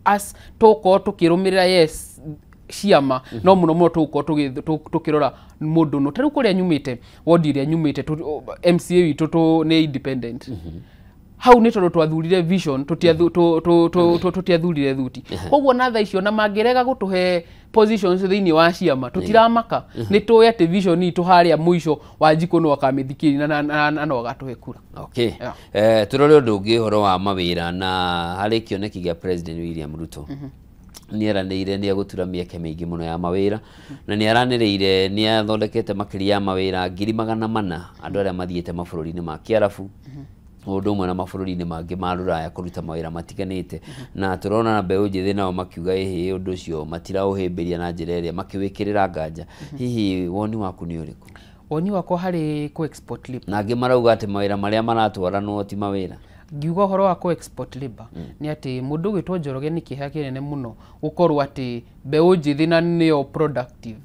as tũkorwo tũkĩrũmĩrĩra yes ciama no muno muno tukirora mundu no tari kuria nyumite wodi iria nyumite MCA witu nĩ independent hau nĩ tondũ twathurire vision tutiathurire thuti koguo na tha icio na mangĩrega gũtũhe positions thĩinĩ wa ciama tutiramaka nĩ tũĩ atĩ vision itũ harĩa mũico Wanjikũ no akamĩthikĩrĩria na no agatũhe kura. Okay, turore ũndũ ũngĩ ũhoro wa mawĩra na harĩ kĩoneki gĩa President William Ruto nĩ aranĩire nĩ agũtura mĩeke mĩingĩ mũno ya mawĩra na nĩ aranĩrĩire nĩ athondekete makĩria ya mawĩra 400,000 andũ arĩa mathiĩte mabũrũri-inĩ ma Kiarabu ũndũ ũmwe na mabũrũri-inĩ mangĩ ma Rũraya kũruta mawĩra matiganĩte na turona na mbeũ njĩthĩ nao makiuga ĩhĩ ũndũ ũcio matiraũhĩmbĩria na njĩra ĩrĩa makĩwĩkĩrĩra nganja hihi woni waku nĩ ũrĩkũ? Woni wakwa harĩ ku export labor na angĩ marauga atĩ mawĩra marĩa maratwaranwo ti mawĩra ngiuga horo wa ku export labor ni ati mundu gwitwo Njoroge ni kiha kinene muno gukorwo ati mbeũ njĩthĩ na nĩo productive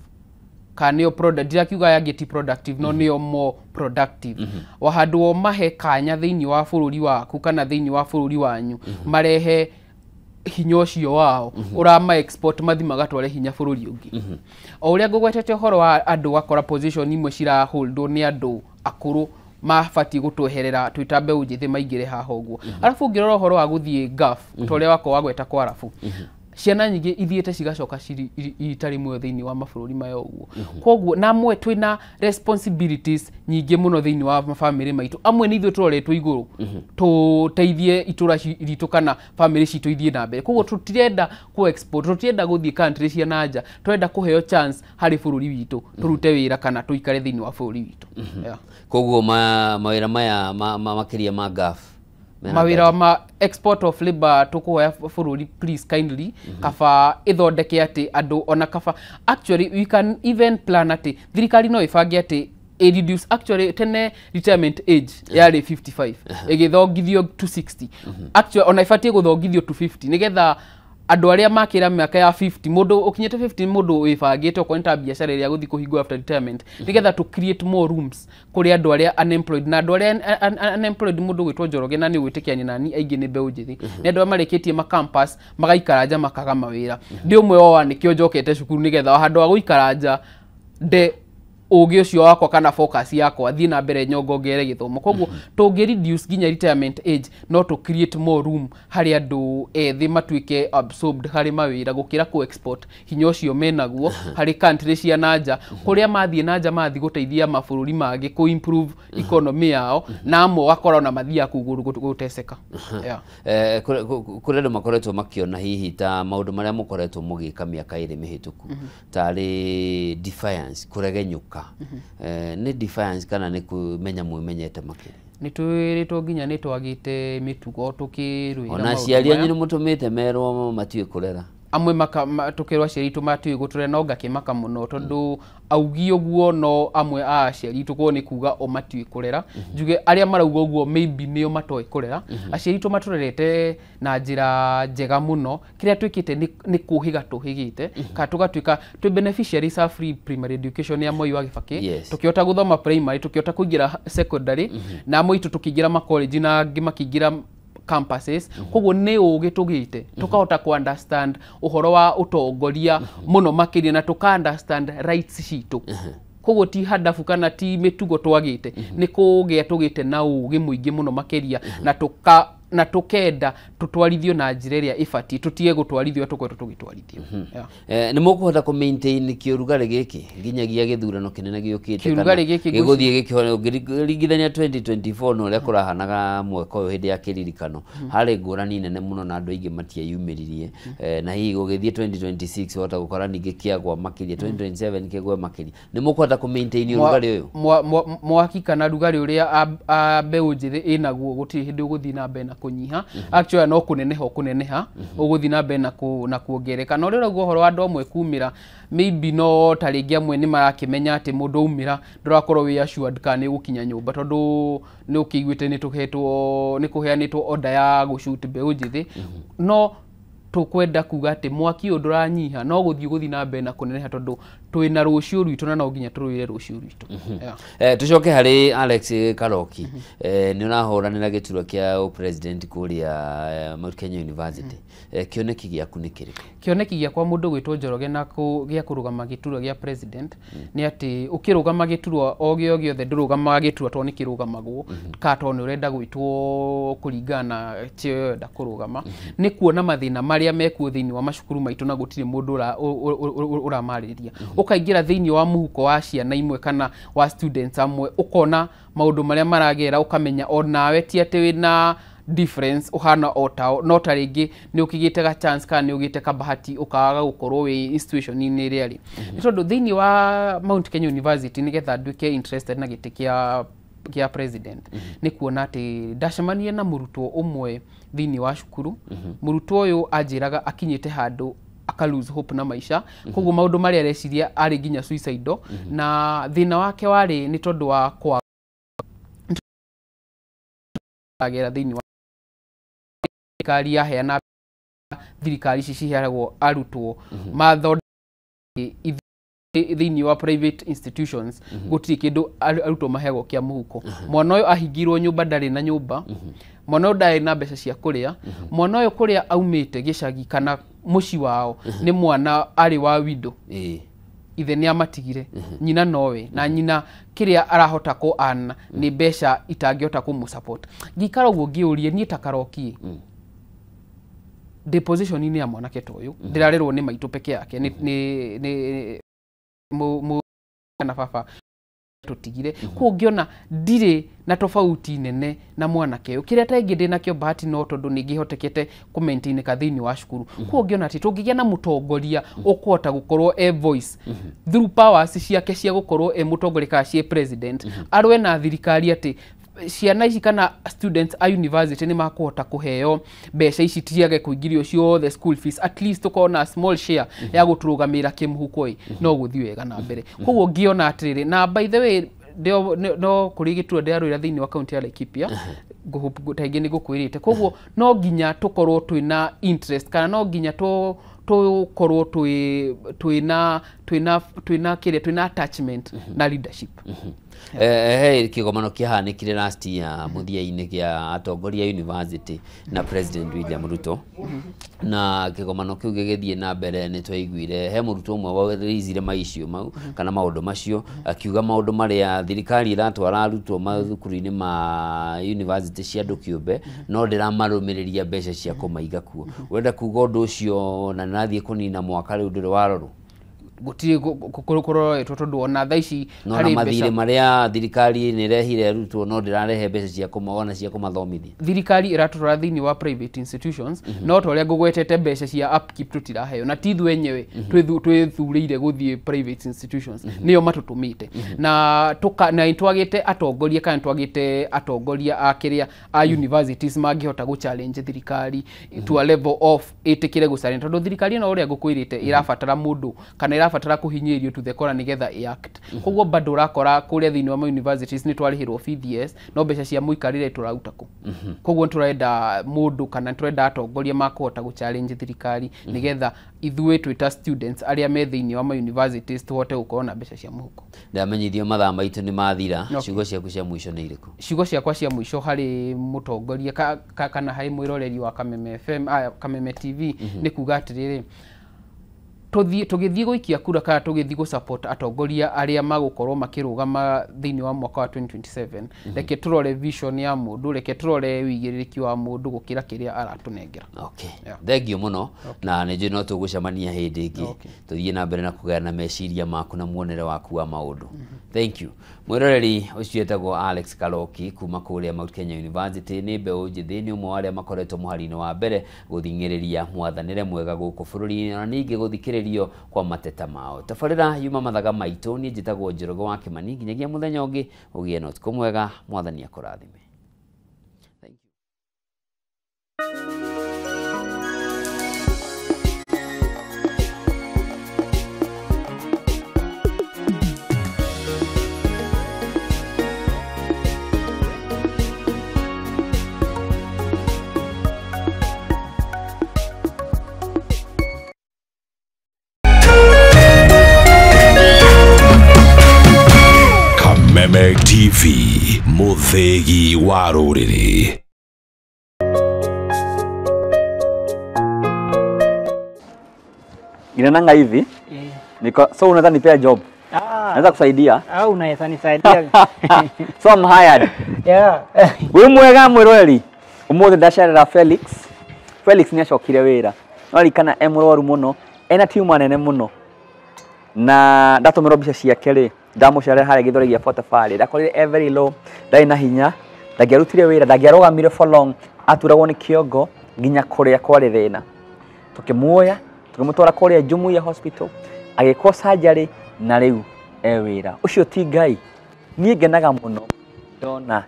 kanio product dirakiuga yageti productive no nĩo more productive wahandwo mahe kanya thĩinĩ wa bũrũri waku kana thĩinĩ wa bũrũri wanyu marehe hinya ũcio wao urama export mathi magatware hinya bũrũri ũngĩ o ũrĩa ngũgwetete ũhoro wa andũ akora position imwe cira holdwo nĩ andũ akũrũ mabati gũtweherera twita mbeũ njĩthĩ maingĩre haha ũguo arabu ngĩrora ũhoro wa gũthiĩ gaf tore wako wagweta kwa arabu ciana nyingĩ ithiĩte cigacoka itarĩ muoyo thĩinĩ wa mabũrũri mayo ũguo koguo na amwe twĩna responsibilities nyingĩ mũno thĩinĩ wa family maitũ amwe nĩ ithuĩ tũroretwo igũrũ tũteithie itũra ritũ kana family citũ ithiĩ na mbere koguo tũtirenda ku export tũtirenda gũthiĩ country cia nanja twenda kũheo chance harĩ bũrũri witũ tũrute wĩra kana tũikare thĩinĩ wa bũrũri witũ koguo mawĩra maya makĩria ma gaf mawira ma export of labor tukuhoya bũrũri please kindly kaba ithondeke ati andu ona kaba actually we can even plan ati thirikari no ibange ati reduce actually tene retirement age yari 55 igithongithio to 60 actually ona ibatie guthongithio to 50 nigetha andu aria makira miaka ya 50 mundu ukinyete 50 mundu wibangite okwenta biashara iria guthi kuhingwo after retirement nigetha to create more rooms kuri andu aria unemployed na andu aria unemployed mundu gwitwo Njoroge na ni gwitikiani nani aingi ni mbeũ njĩthĩ ni andu marikitie ma campus magaikara nja makaga mawira ndi umwe wa nikio njokete cukuru nigetha handu wa guikara nja de ũgĩ ũcio wakwa kana focus yakwa thiĩ na mbere nyongongere gĩthomo koguo tũngĩ reduce nginya retirement age no to create more room harĩ andũ ethĩ matuĩke absorbed harĩ mawĩra gũkĩra ku export hinya ũcio menaguo harĩ country cia nanja kũrĩa mathiĩ nanja mathiĩ gũteithia mabũrũri mangĩ ku improve economy yao na amwe wakora na mathiĩ kũgũrũ gũteseka kũrĩ andũ makoretwo makĩona hihi ta maũndũ marĩa mũkoretwo mũgĩka mĩaka ĩrĩ mĩhĩtũku tarĩ defiance kũregenyũka ni defiance kana ni kumenya mwimenyete makiri ni twĩrĩtwo nginya ni twagite mitugo tukirwira ona ciaria nyinyi mutumite merwo matiwe kurera amwe tukirwa aciari tu matiĩ gũtũrera no ngakĩmaka mũno tondũ augi ũguo no amwe a aciari tu ko ni kuga o matiĩ kũrera njuge arĩa marauga ũguo maybe nĩo matoĩ kũrera aciari tu matũrerete na njĩra njega mũno kĩrĩa twĩkĩte nĩ kũhĩga tũhĩgĩte ka tũgatuĩka twĩ beneficiaries of free primary education ya Moi wa Kibaki tukĩota gũthoma primary tukĩota kũingĩra secondary na amwe itu tukĩingĩra ma college na angĩ makĩingĩra campuses koguo nĩ ũgĩ tũgĩte tukahota ku understand ũhoro wa ũtongoria mũno makĩria na tuka understand rights citũ koguo ti hadafu kana ti mĩtugo twagĩte nĩ kũgĩa tũgĩte na ũgĩ mũingĩ mũno makĩria na tukenda tutwarithio na njĩra ĩrĩa ĩbatiĩ tutige gũtwarithio tukwetwo tũgĩtwarithio nĩ mũkũhota ku maintain kĩũrugarĩ gĩkĩ nginyagia gĩthurano kĩnene gĩũkĩte kĩũrugarĩ gĩkĩ gĩgũthiĩ gĩkĩringithania 2024 no ũrĩa kũrahanaga mwaka ũyũ hĩndĩ ya kĩririkano harĩ ngũrani nene mũno na andũ aingĩ matiayumĩririe na hihi gũgĩthiĩ 2026 wota gũkora ningĩ kĩagwa makĩria 2027 kĩagwa makĩria nĩ mũkũhota ku maintain ũrugarĩ ũyũ mwaki kana rugarĩ ũrĩa mbeũ njĩthĩ ĩnaguo gũtirĩ hĩndĩ ũgũthiĩ na mbere kunyiha actually no kuneneha uguthi na mbere na kuongereka no rĩu ũhoro wa andũ amwe kumĩra maybe no tarĩngĩ amwe nĩ marakĩmenya atĩ mũndũ umĩra ndũrakorwo wĩ assured kana nĩ gũkinya nyũmba tondũ nĩ ũkĩiguĩte nĩ kũheanĩtwo order ya gũshoot mbeũ njĩthĩ no tukwenda kuga atĩ mwaki ũyũ ndũranyiha no gũthiĩ na mbere na kũneneha tondũ twĩna rũciũ rwitũ na no nginya tũrũire rũciũ rwitũ tucoke harĩ Alex Karoki nĩ ũrahũranĩra gĩturwa kĩa president kũrĩa Mount Kenya University kĩoneki gĩaku nĩ kĩrĩkũ kĩoneki gĩakwa mũndũ gwĩtwo Njoroge na gĩa kũrũgama gĩturwa gĩa president nĩ atĩ ũkĩrũgama gĩturwa o gĩothe ndũrũgamaga gĩturwa tondũ nĩ kĩrũgamagwo ka tondũ nĩ ũrenda gwĩtwo kũringana na kĩo ũrenda kũrũgama nĩ kuona mathĩna marĩa mekuo thĩinĩ wa macukuru maitũ na gũtirĩ mũndũ ũramarĩria ũkaingĩra thĩinĩ wa mũhuko wa ciana imwe kana wa students amwe ũkona maũndũ marĩa maragera ũkamenya onawe ti atĩ wĩna difference uhana otao no tarĩngĩ nĩ ũkĩgĩte ga chance kana nĩ ũgĩte ka bahati ũkaga gũkorwo wĩ institution inĩ ĩrĩa rĩ nĩ tondũ thĩinĩ wa Mount Kenya University nĩgetha nduĩke interested na gĩtĩ kĩa president nĩ kuona atĩ ndacemania na mũrutwo ũmwe thĩinĩ wa cukuru mũrutwo ũyũ anjĩraga akinyĩte handũ aka lose hope na maisha koguo maũndũ marĩa areciria arĩ nginya suicidal na thĩna wake warĩ nĩ tondũ wa kwa agera thĩinĩ wa thirikari yaheana thirikari ici ciheagwo arutwo mathondeke thĩinĩ wa private institutions gũtirĩ kĩndũ arutwo maheagwo kĩa mũhuko mwana ũyũ ahingirwo nyũmba ndarĩ na nyũmba mwana ũyũ ndarĩ na mbeca cia kũrĩa mwana ũyũ kũrĩa aumĩte gĩcagi kana mũci wao nĩ mwana arĩ wa widow ithe nĩ amatigire nyina nowe na nyina kĩrĩa arahota ko ana nĩ mbeca itangĩhota kũmũsupport ngikara ũguo ngĩũrie niĩ ta Karoki deposition ini ya mwanake ta ũyũ ndĩrarerwo nĩ maitũ peke yake nĩ kana baba tutigire ko ngiona ndirĩ na tofauti nene na mwanake ũyũ kĩrĩa taingĩ ndĩ nakĩo bahati no tondũ nĩ ngĩhotekete ku maintain ka thĩinĩ wa cukuru ko ngiona atĩ tũngĩgĩa na mũtongoria ũkũhota gũkorwo e voice through powers ciake cia gũkorwo e mũtongoria ka cie president arwe na thirikari atĩ ciana ici kana students a university nĩ makũhota kũheo mbeca ici tiage kũingĩrio ciothe school fees at least tukona small share ya gũtũrũgamĩra kĩmũhuko no gũthiĩ wega na mbere koguo ngĩona atĩrĩrĩ na by the way no kũrĩ gĩturwa ndĩrarũĩra thĩinĩ wa kaunti ya Laikipia taingĩ nĩ ngũkwĩrĩte koguo no nginya tũkorwo twĩna interest kana no nginya tũkorwo twĩna attachment na leadership kĩgomano kĩahanĩkire last year mũthia-inĩ kĩa atongoria university na president William Ruto na kĩgomano kĩu gĩgĩthiĩ na mbere nĩ twaiguire he mũrutwo ũmwe wareizire maishu mau kana maũndũ macio akiuga maũndũ marĩa thirikari iratwara arutwo mathukuru-inĩ ma university cia andũ kĩũmbe no ndĩramarũmĩrĩria mbeca cia kũmaiga kuo wenda kuga ũndũ ũcio na nathiĩ kũnina mwaka rĩu ndũrĩ warorwo gutiri kuroretwo tondu ona thaa ici hari mathire maria thirikari ni rehire arutwo no ndirarehe mbeca cia kumaona cia kumathomithia. Thirikari iratũtwara thiini wa private institutions no toria ngugwetete mbeca cia upkeep tutiraheo na tithu wenyewe twithurire guthie private institutions niyo matutumite na twagite atongoria kana twagite atongoria akiria a universities mangihota gu challenge thirikari to a level of itikire gu challenge tondu thirikari no uria ngukwirite irabatara mundu kana irabatara kuhinyirio to the core nigetha act koguo bado rakora kuria thiini wa universities ni twarihirwo fees no mbeca cia muikarire turaruta ku koguo turenda mundu kana turenda atongoria makuhota gu challenge thirikari nigetha ithuĩ twita students aria me thiini wa universities tuhote gukorwo na mbeca cia muhuko. Ndamenyithio mathaa maitu ni mathira. Ciugo ciaku cia mwisho ni iriku? Ciugo ciakwa cia mwisho hari mutongoria kana hari mwiroreri wa Kameme FM Kameme TV ni kuga atiriri tugithii guikia kura kana tugithii gu support atongoria aria magukorwo makirugama thiini wa mwaka wa 2027 reke turore vision ya mundu reke turore wigiririki wa mundu gukira kiria aratunengera. Okay, thank you muno na nĩ no tugucemania hindi ingi tuthie na mbere na kugayana meciria maku na muonere waku wa maundu. Thank you. Mwiroreri ucio etagwo Alex Kaloki kuma kuria Mount Kenya University ni mbeũ njithi ni umwe aria makoretwo muharine wa mbere guthingiriria mwathanire mwega guku bururi na ningi guthikiririo kwa mateta mao. Tabarĩra yuma mathaga maitu ni njitagwo Njoroge wa Kimani nginyagia muthenya ungi ugie no tuko mwega mwathani akurathime. Thank you. Kameme TV, muthegi wa ruriri. Inananga hivi. Niko so unaweza nipea job. Naweza kusaidia. Unaweza nisaidia. So I'm hired. Yeah. Wewe mwega mwiroreri. Umuthi ndacerera Felix. Felix ni acokire wira. No rikana emurwaru muno, ena tiuma nene muno. Na ndatumira mbica ciake ri ndamucerera haria githore gia Potafari ndakorire very low ndai na hinya ndagiarutire wira ndagiarogamire for long aturagwo ni kiongo nginya kuria kwari thina tukimuoya tukimutwara kuria Jumuiya Hospital agikwo surgery na riu wira ucio ti Ngai nie ngenaga muno ndona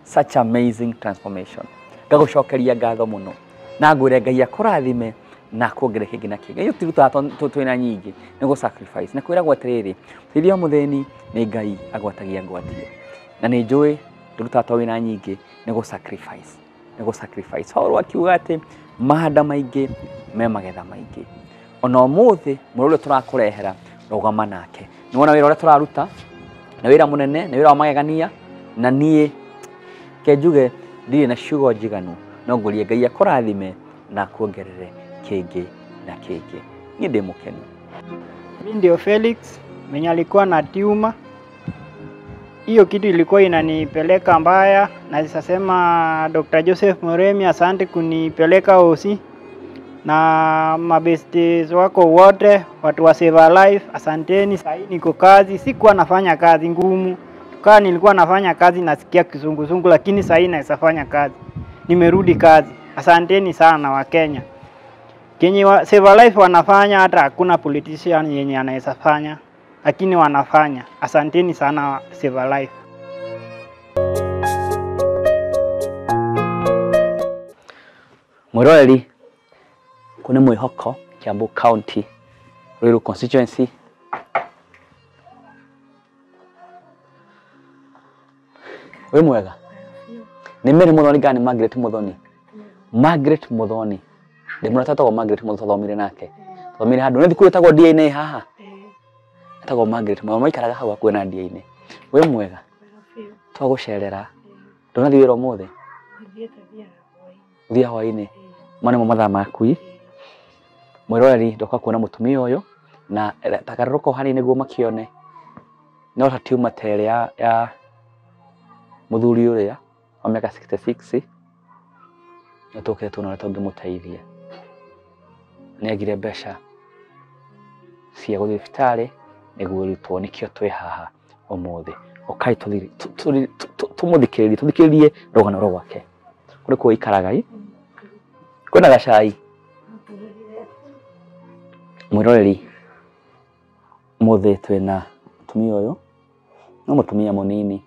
such amazing transformation ngagucokeria ngatho muno na ngwire Ngai akurathime na kuongere kingi na kingi iyo tiruta twina nyingi nego sacrifice na kwira gwatiriri thirio mutheni ni Ngai agwatagia ngwatio na ni njui tiruta twina nyingi nego sacrifice horo akiuga ati mahanda maingi me magetha maingi ona umuthi murule turakurehera rugama nake niwona wira ule turaruta na wira munene na wira wa magegania na nie kenjuge ndiri na ciugo njiganu no ngurie Ngai akurathime na kuongerere kege na kege ni demokeni. Mimi ndio Felix mwenye alikuwa na tiuma. Hiyo kitu ilikuwa inanipeleka mbaya na sasema Dr. Joseph Moremi asante kunipeleka OC na mabesties wako wote watu wa Save Our Life asanteni. Sasa niko kazi, sikuwa nafanya kazi ngumu. Tukaa nilikuwa nafanya kazi nasikia kizunguzungu lakini sasa naweza fanya kazi. Nimerudi kazi. Asanteni sana wa Kenya. Kenye Save Our Life wanafanya hata hakuna politician yenye anaweza fanya lakini wanafanya. Asanteni sana Save Our Life. Mwiroreri kuna mwihoko Kiambu County Ruiru constituency we mwega ni Mary Muthoni gani Margaret Muthoni ndimura tata wa Margaret Muthoni thomire nake thomire handu ni thikuru tagwo DNA haha tagwo Margaret Muthoni maikaraga hau akuena DNA we mwega twagucerera ndonathi wira umuthi thia hwaini mane mo mathaa makui mwiroreri ndoka kuona mutumia uyu na tagarruko hani niguo makione no ta tiuma tere ya muthuri uria wa miaka 66 natokire tuna tungimuteithia ni agire mbeca cia gũthiĩ thibitarĩ nĩguo rutwo nĩkĩo twĩ haha ũmũthĩ. Okai tũthikĩrĩrie rũgano rwake. Kũrĩ kũo ikaraga ĩ? Kwĩna gacai? Mwĩroreri, ũmũthĩ twĩna mũtumia ũyũ, no mũtumia mũnini,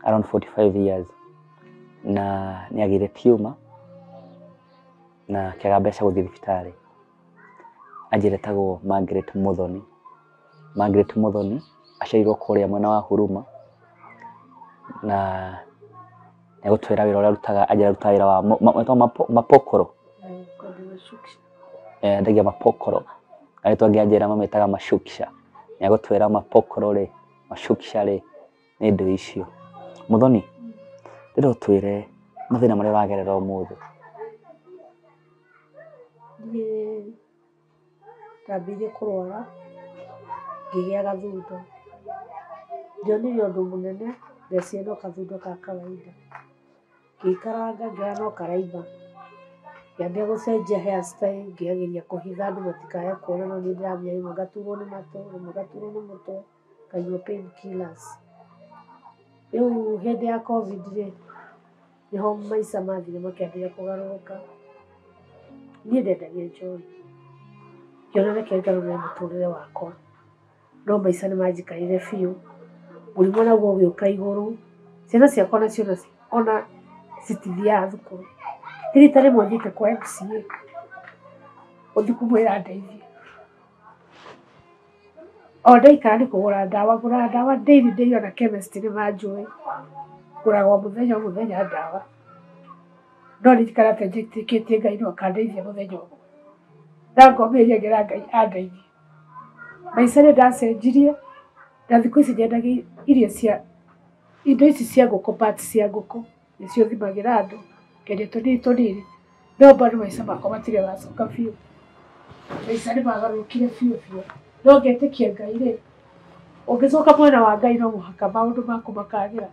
around 45 years, na nĩagĩire tumor na kĩaga mbeca gũthiĩ thibitarĩ. Anjĩra etagwo Margaret Muthoni. Margaret Muthoni aciarirwo kũrĩa mwena wa Huruma, na nĩagũtwĩra wĩra ũrĩa arutaga. Anjĩra arutaga wĩra wa mapokoro. Endagia mapokoro. Arĩtwo angĩ anjĩra mametaga mashukisha. Nĩagũtwĩra mapokoro rĩ, mashukisha rĩ, nĩ indo icio. Muthoni, ndĩrenda ũtwĩre mathĩna marĩa ũragerera ũmũthĩ. Ndambirie kũrwara, ngĩgĩa gathundo. Ndionire ũndũ mũnene, ndeciria no kathundo ka kawaida. Ngĩikaranga ngĩona no karaimba. Ngĩambia gũcenjia hairstyle, ngĩgeria kũhitha andũ matikae kuona no niĩ ndĩramenya rĩmwe ngaturwo nĩ matũ, rĩmwe ngaturwo nĩ mũtwe, nganyua painkillers. Rĩu hĩndĩ ya COVID rĩ, nĩho maica mathire makĩambia kũgarũrũka. Niĩ ndendagia njohi. Ngĩona reke ngarũre mũtũrĩre wakwa. No maica nĩmanjikarire biũ. Mũrimũ naguo ũgĩũka igũrũ. Ciana ciakwa nacio ona citithiaga thukuru. Rita rĩmwe thiĩte kwa MCA, gũthiĩ kũmwĩra ndeithie. O ndaikara nĩ kũgũra ndawa daily ona chemist nĩmanjũĩ. Ngũraga o mũthenya ndawa. No ndirikana atĩ njĩtĩkĩtie Ngai no akandeithia mũthenya ũmwe. Na ngomĩrĩria ngĩra Ngai andeithie. Maica nĩndacenjirie, na thikũ ici nyendagia indo ici cia ngũkũ, parts cia ngũkũ, nĩcio thimagĩra andũ, ngendia tũnini. No bado maica makwa matirĩ macoka biũ. Maica nĩmagarũrũkire biũ. No ngetĩkia Ngai rĩ, ũngĩcoka mwena wa Ngai no mũhaka maũndũ maku makagĩra.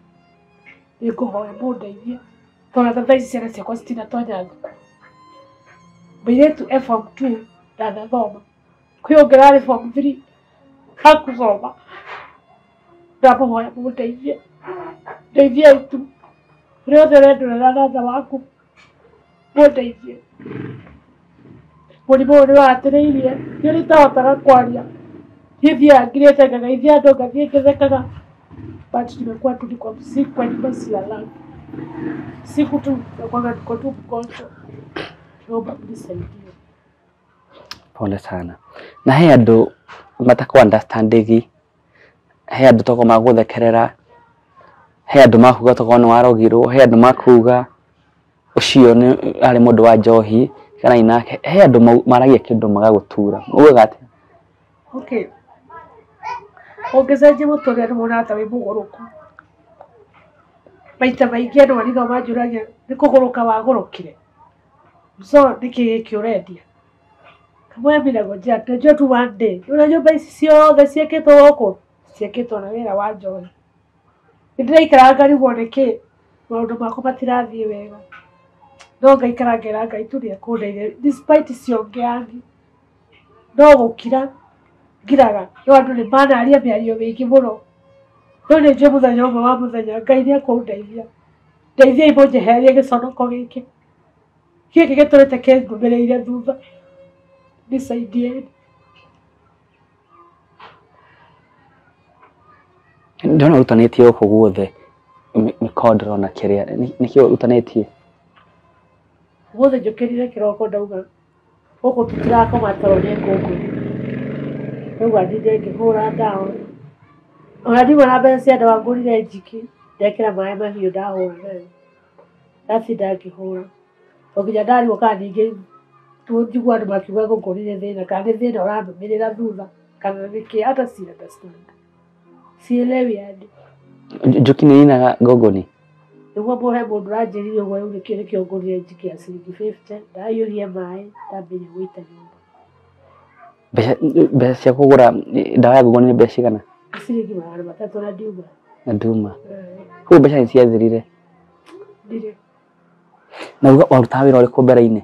Nĩngũhoya mũndeithie, tondũ thaa ici ciana ciakwa citinatonya thukuru. Mũirĩtu e form 2 ndanathoma. Kwĩ ũngĩ ararĩ form 3 hakusoma. Ndamũhoya mũndeithie. Ndeithiai tu. Ũrĩa othe ũrendorera na tha waku, mũndeithie. Mũrimũ ũyũ nĩwathirĩirie, niĩ nditahotaga kwaria. Niĩ thiaga ngirĩte ngagaithia andũ, ngathiĩ ngĩthekaga. But nimekuwa tu niko sick kwa nyumba silala. Siku tu nakuanga niko tu mgonjwa. Naomba mnisaidie. Pole sana. Na he andũ matako understanding. He andũ toko magũthekerera. He andũ makuga toko nĩ warogirwo. He andũ makuga ũcio nĩ arĩ mũndũ wa njohi kana inake. He andũ maragia kĩndũ magagũtura. Uga atĩa? Okay. Ũngĩcenjia mũtũrĩre nĩmuona ta wĩ mũgũrũku. Maita maingĩ andũ maniga manjũragia nĩ kũgũrũka wagũrũkire. So nĩkĩ gĩkĩ ũrendia? Kamwambia ngojea tunajua tu one day. Unajua nyumba ici ciothe ciĩkĩtwo gũkũ, ciĩkĩtwo na wĩra wa njohi. Nĩndĩraikara ngarigwo nĩkĩ maũndũ makwa matirathiĩ wega. No ngaikara ngera Ngai tu nĩekũndeithia despite ciongani. No gũkira ngiraga no andũ nĩmanaria mĩario mĩingĩ mũno. No nĩnjue mũthenya ũmwe wa mũthenya Ngai nĩekũndeithia. Ndeithiai mũnjehererie gĩconoko gĩkĩ. Gĩkĩ gĩtũrĩte kĩngũmĩrĩire thutha. Nisaidieni. Ndona ũrutanĩtie gũkũ guothe mĩkondoro na kĩrĩa nĩkĩo ũrutanĩtie. Guothe njũkĩrire kĩroko ndauga gũkũ tũtirakoma toro nĩ ngũngũ. Rĩu andinde ngĩhũra ndawa. Ona ndimwe na mbeca cia ndawa ngũrire njiki, ndekĩra maĩ mahiũ ndahũra nayo. Ndatinda ngĩhũra. O nginya ndarirwo kana ningĩ njigua andũ makiuga ngũngũrire thĩna, kana nĩ thĩna ũranũmĩrĩra thutha, kana nĩkĩ, hata si understand. Sielewi yani. Njuki nĩ inaga ngongoni. Nĩguo mũhe mũndũ ũranjĩrire ũguo rĩu nĩkĩo ngũrire njiki ya ciringi 50, ndaiyũria maĩ, ndambĩrĩria gũita nyũmba. Mbeca cia kũgũra ndawa ya ngongoni nĩ mbeca cigana? Ciringi 300 na nduma. Na nduma. Kũu mbeca nĩ ciathirire. Ndire. Na warutaga wĩra ũrĩkũ mbere-inĩ?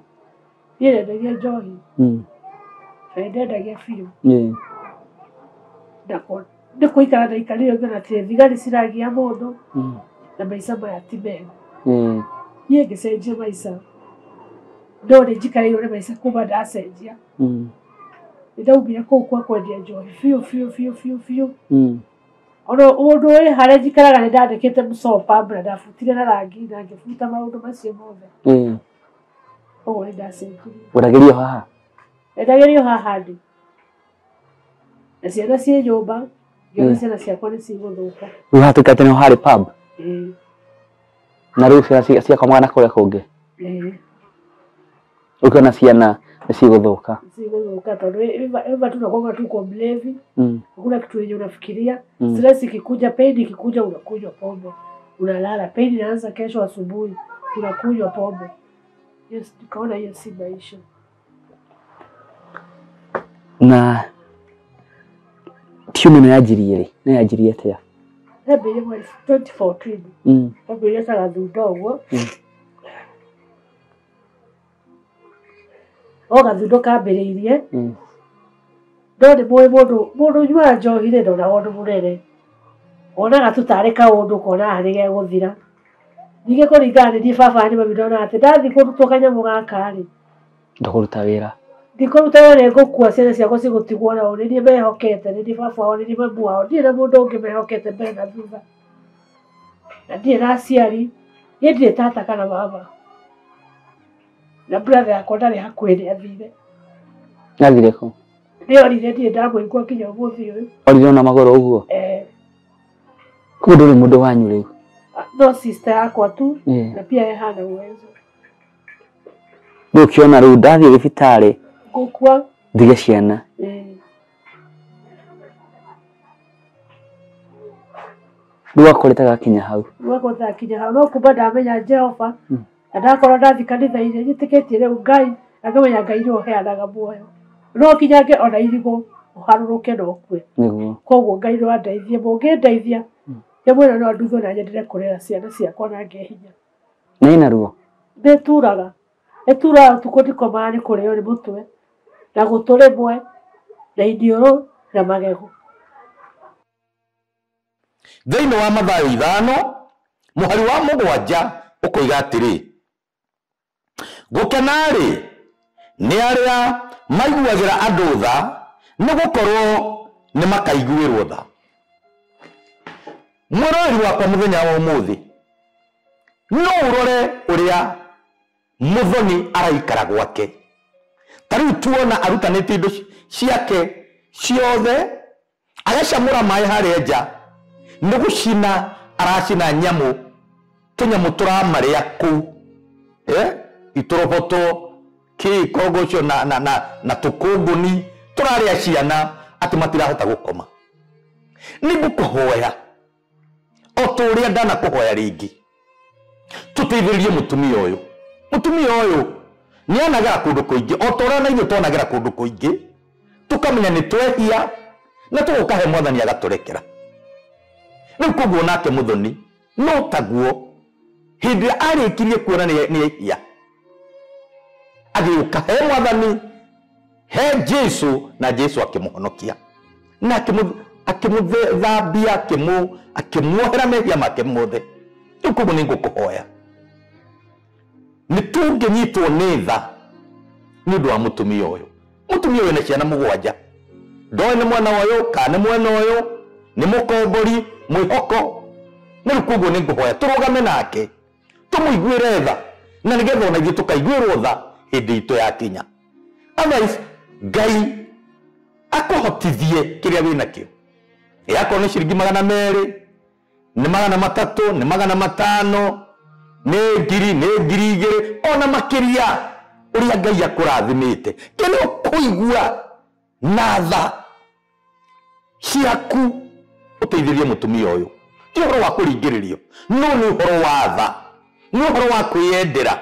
Niĩ ndendagia njohi. Ndendagia biũ. ndako ndiko ikara na ikarire ngona te thigari ciragia mundu na maica maya ti mega niĩ ngĩcenjia maica no nĩ njikarĩirwo nĩ maica kuma ndacenjia nĩndaumire kũu kwa kwendia njohi biũ ona ũndũ ũyũ harĩa njikaraga nĩ ndandĩkĩte mũcoba mbura ndabutire na rangi na ngĩbuta maũndũ macio mothe ũguo nĩ ndacenjirie. Ũragerio haha? Ndagerio haha ndĩ na ciana ciĩ nyũmba ngĩona ciana ciakwa nĩ cigũthũka. Rĩu hatuĩka atĩ nĩ harĩ pub? Na rĩu ciana ciakomaga na kũrĩa kũngĩ? Ũkiona ciana nĩ cigũthũka? Cigũthũka tondũ eva tunakuwa tuko mlevi, hakuna kitu yenye unafikiria. Stress ikikuja, pain ikikuja, unakunywa pombe, unalala. Pain inaanza kesho asubuhi, unakunywa pombe. Yes, nikaona hiyo si maisha. Na timu nĩyanjirie atĩa? Ndambĩrĩirie mweri 2014. Ndambĩrĩirie ta gathutha ũguo. O gathutha kambĩrĩirie. No nĩ mũĩ mũndũ nyuaga njohi rĩ ndona ũndũ mũnene. Onaga tũtarĩ kaũndũ konaga nĩ gegũthira. Ningĩ kũringana nĩ niĩ baba nĩ mami ndona atĩ ndathiĩ kũrutwo kanyamũ gaka rĩ. Ndũkũruta wĩra? Ndikũruta wĩra nĩ ngũkua ciana ciakwa cigũtigwo nao nĩ niĩ mehokete, nĩ niĩ baba wao, nĩ niĩ mamu wao, ndirĩ na mũndũ ũngĩ mehokete mbere na thutha. Na ndirĩ na aciari, niĩ ndirĩ tata kana mama. Na brother yakwa ndarĩ hakuhĩ nĩ athire. Athire kũ? Nĩ orire ndirĩ ndamũigua nginya ũmũthĩ ũyũ. Orire na magũrũ ũguo? Kũu ndũrĩ mũndũ wanyu rĩu? No sister yakwa tu na pia hana uwezo. Rĩu ũkiona rĩu ndathiĩ thibitarĩ gũkua ndige ciana. Rĩu akorete gakinya hau? Rĩu akorete gakinya hau no kumbe ndamenya Jehova na ndakorwo ndathi kanitha-inĩ njĩtĩkĩtie rĩu Ngai na ngamenya Ngai nĩwe ũheanaga muoyo. No kinyange ona irigũ ũharũrũke na ũkue. Koguo Ngai no andeithie, mũngĩndeithia Yamwe no ndugo na nyendere kurera ciana ciakwa na ngehinya. Na ina ruo? Beturaga. Etura tukoti komani kureo ni mutwe. Na guturebwe na idioro na magego. Thĩinĩ wa mathayo 5 mũhari wa mũgwanja ũkoiga atĩrĩ, gũkena rĩ nĩ arĩa maiguagĩra andũ tha nĩ gũkorwo nĩ makaiguĩrwo tha. Mũrori wakwa mũthenya wa ũmũthĩ no ũrore ũrĩa mũthoni araikara gwake. Tarĩu tuona arutanĩtie indo ciake ciothe agacamũra maĩ harĩa nja nĩ gũcina aracina nyamũ tũnyamũ tũramarĩa kũu itũroboto kĩkogoco na tũkũngũni tũrarĩa ciana atĩ matirahota gũkoma. Nĩ ngũkũhoya o tũrĩa ndanakũhoya rĩngĩ tũteithĩrĩrie mũtumia ũyũ. Mũtumia ũyũ nĩ anagera kũndũ kũingĩ o tũrĩa na ithuĩ twanagera kũndũ kũingĩ tũkamenya nĩ twehia na tũgũkahe Mwathani agatũrekera. Rĩu koguo nake mũthoni no taguo hĩndĩ ĩrĩa arĩkirie kuona nĩ ehia agĩũka he Mwathani he Jesu na Jesu akĩmũhonokia na akĩmũthambia akĩmuohera mehia make mothe. Rĩu koguo nĩ ngũkũhoya nĩ tũngĩnyitwo nĩ tha nĩ ũndũ wa mũtumia ũyũ. Mũtumia ũyũ na ciana mũgwanja ndoĩ nĩ mwena ũyũ kana nĩ mwena ũyũ nĩ mũkombori mwĩhoko. Na rĩu koguo nĩ ngũhoya tũrũgame nake tũmũiguĩre tha na nĩgetha ona ithuĩ tũkaiguĩrwo tha hĩndĩ itũ yakinya. Otherwise Ngai akũhotithie kĩrĩa wĩ nakĩo. Akorwo nĩ ciringi 200 nĩ 300 nĩ 500 nĩ 1000 nĩ 2000 ona makĩria ũrĩa Ngai akũrathimĩte. Kĩrĩa ũkũigua na tha ciaku ũteithĩrie mũtumia ũyũ. Ti ũhoro wa kũringĩrĩrio no nĩ ũhoro wa tha, nĩ ũhoro wa kwĩyendera.